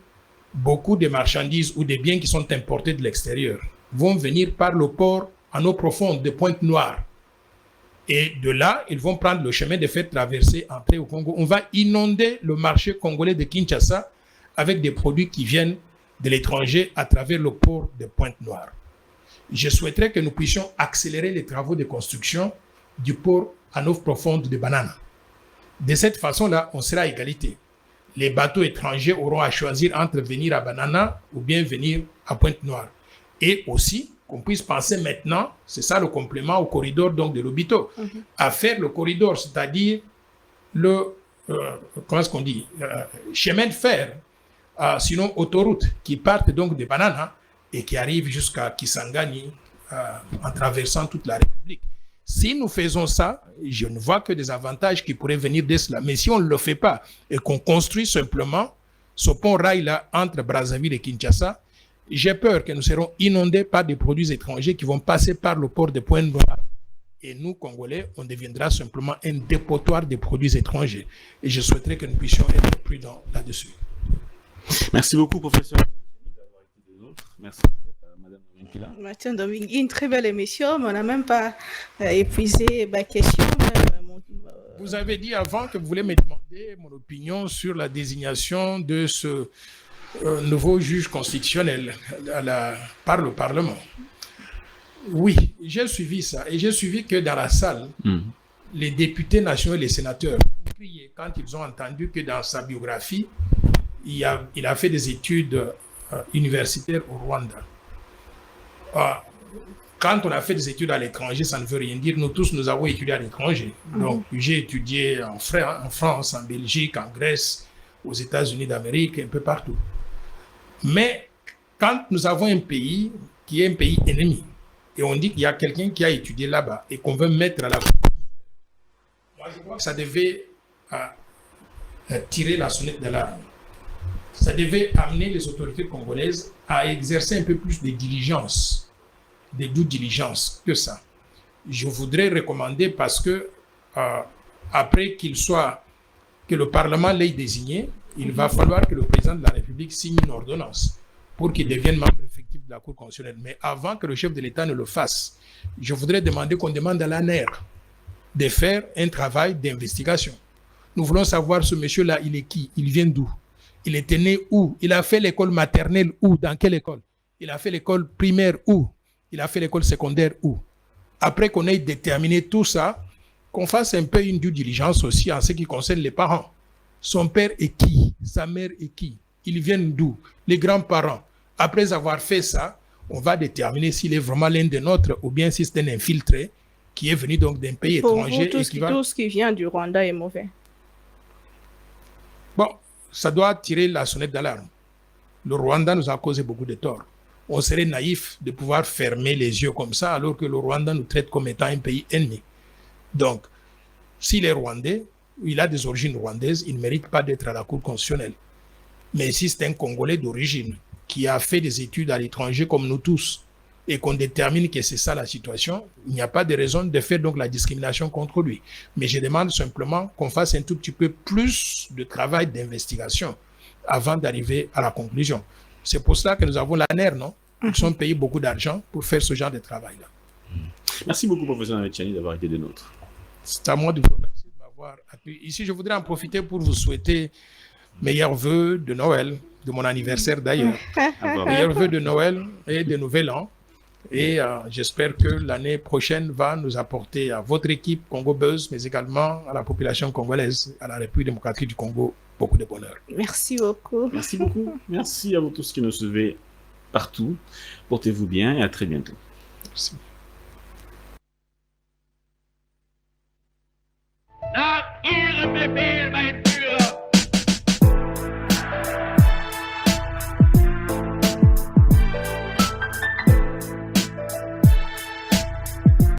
beaucoup de marchandises ou des biens qui sont importés de l'extérieur vont venir par le port en eau profonde de Pointe-Noire. Et de là, ils vont prendre le chemin de faire traverser, entrer au Congo. On va inonder le marché congolais de Kinshasa avec des produits qui viennent de l'étranger à travers le port de Pointe-Noire. Je souhaiterais que nous puissions accélérer les travaux de construction du port en eau profonde de Banana. De cette façon-là, on sera à égalité. Les bateaux étrangers auront à choisir entre venir à Banana ou bien venir à Pointe-Noire. Et aussi, qu'on puisse penser maintenant, c'est ça le complément au corridor donc de l'Obito, à faire le corridor, c'est-à-dire le, comment est-ce qu'on dit, chemin de fer, sinon autoroute, qui partent donc de Banana et qui arrive jusqu'à Kisangani en traversant toute la République. Si nous faisons ça, je ne vois que des avantages qui pourraient venir de cela. Mais si on ne le fait pas et qu'on construit simplement ce pont-rail-là entre Brazzaville et Kinshasa, j'ai peur que nous serons inondés par des produits étrangers qui vont passer par le port de Pointe-Noire. Et nous, Congolais, on deviendra simplement un dépotoir des produits étrangers. Et je souhaiterais que nous puissions être prudents là-dessus. Merci beaucoup, professeur. Merci, Madame Winkila. Mathieu Domingui, une très belle émission, mais on n'a même pas épuisé ma question. Vous avez dit avant que vous voulez me demander mon opinion sur la désignation de ce nouveau juge constitutionnel par le Parlement. Oui, j'ai suivi ça. Et j'ai suivi que dans la salle, les députés nationaux et les sénateurs ont crié quand ils ont entendu que dans sa biographie, il a fait des études universitaires au Rwanda. Quand on a fait des études à l'étranger, ça ne veut rien dire. Nous tous, nous avons étudié à l'étranger. Donc, j'ai étudié en France, en Belgique, en Grèce, aux États-Unis d'Amérique, un peu partout. Mais quand nous avons un pays qui est un pays ennemi, et on dit qu'il y a quelqu'un qui a étudié là-bas et qu'on veut mettre à la... Moi, je crois que ça devait tirer la sonnette d'alarme. Ça devait amener les autorités congolaises à exercer un peu plus de diligence, de due diligence que ça. Je voudrais recommander parce que après que le Parlement l'ait désigné, il va falloir que le président de la République signe une ordonnance pour qu'il devienne membre effectif de la Cour constitutionnelle. Mais avant que le chef de l'État ne le fasse, je voudrais demander qu'on demande à l'ANER de faire un travail d'investigation. Nous voulons savoir ce monsieur-là, il est qui? Il vient d'où? Il était né où? Il a fait l'école maternelle où? Dans quelle école? Il a fait l'école primaire où? Il a fait l'école secondaire où? Après qu'on ait déterminé tout ça, qu'on fasse un peu une due diligence aussi en ce qui concerne les parents. Son père est qui? Sa mère est qui? Ils viennent d'où? Les grands-parents. Après avoir fait ça, on va déterminer s'il est vraiment l'un des nôtres ou bien si c'est un infiltré qui est venu donc d'un pays étranger. Pour vous, tout ce qui vient du Rwanda est mauvais. Bon, ça doit tirer la sonnette d'alarme. Le Rwanda nous a causé beaucoup de tort. On serait naïf de pouvoir fermer les yeux comme ça alors que le Rwanda nous traite comme étant un pays ennemi. Donc, s'il est rwandais, il a des origines rwandaises, il ne mérite pas d'être à la Cour constitutionnelle. Mais si c'est un Congolais d'origine qui a fait des études à l'étranger comme nous tous et qu'on détermine que c'est ça la situation, il n'y a pas de raison de faire donc la discrimination contre lui. Mais je demande simplement qu'on fasse un tout petit peu plus de travail d'investigation avant d'arriver à la conclusion. C'est pour cela que nous avons l'ANER, non? Ils ont payé beaucoup d'argent pour faire ce genre de travail-là. Merci beaucoup, professeur Nametchani, d'avoir été des nôtres. C'est à moi de vous remercier de m'avoir accueilli. Ici, je voudrais en profiter pour vous souhaiter meilleurs vœux de Noël, de mon anniversaire d'ailleurs. Meilleurs vœux de Noël et de Nouvel An. Et j'espère que l'année prochaine va nous apporter à votre équipe Congo Buzz, mais également à la population congolaise, à la République démocratique du Congo, beaucoup de bonheur. Merci beaucoup. Merci beaucoup. Merci à vous tous qui nous suivez partout. Portez-vous bien et à très bientôt. Merci.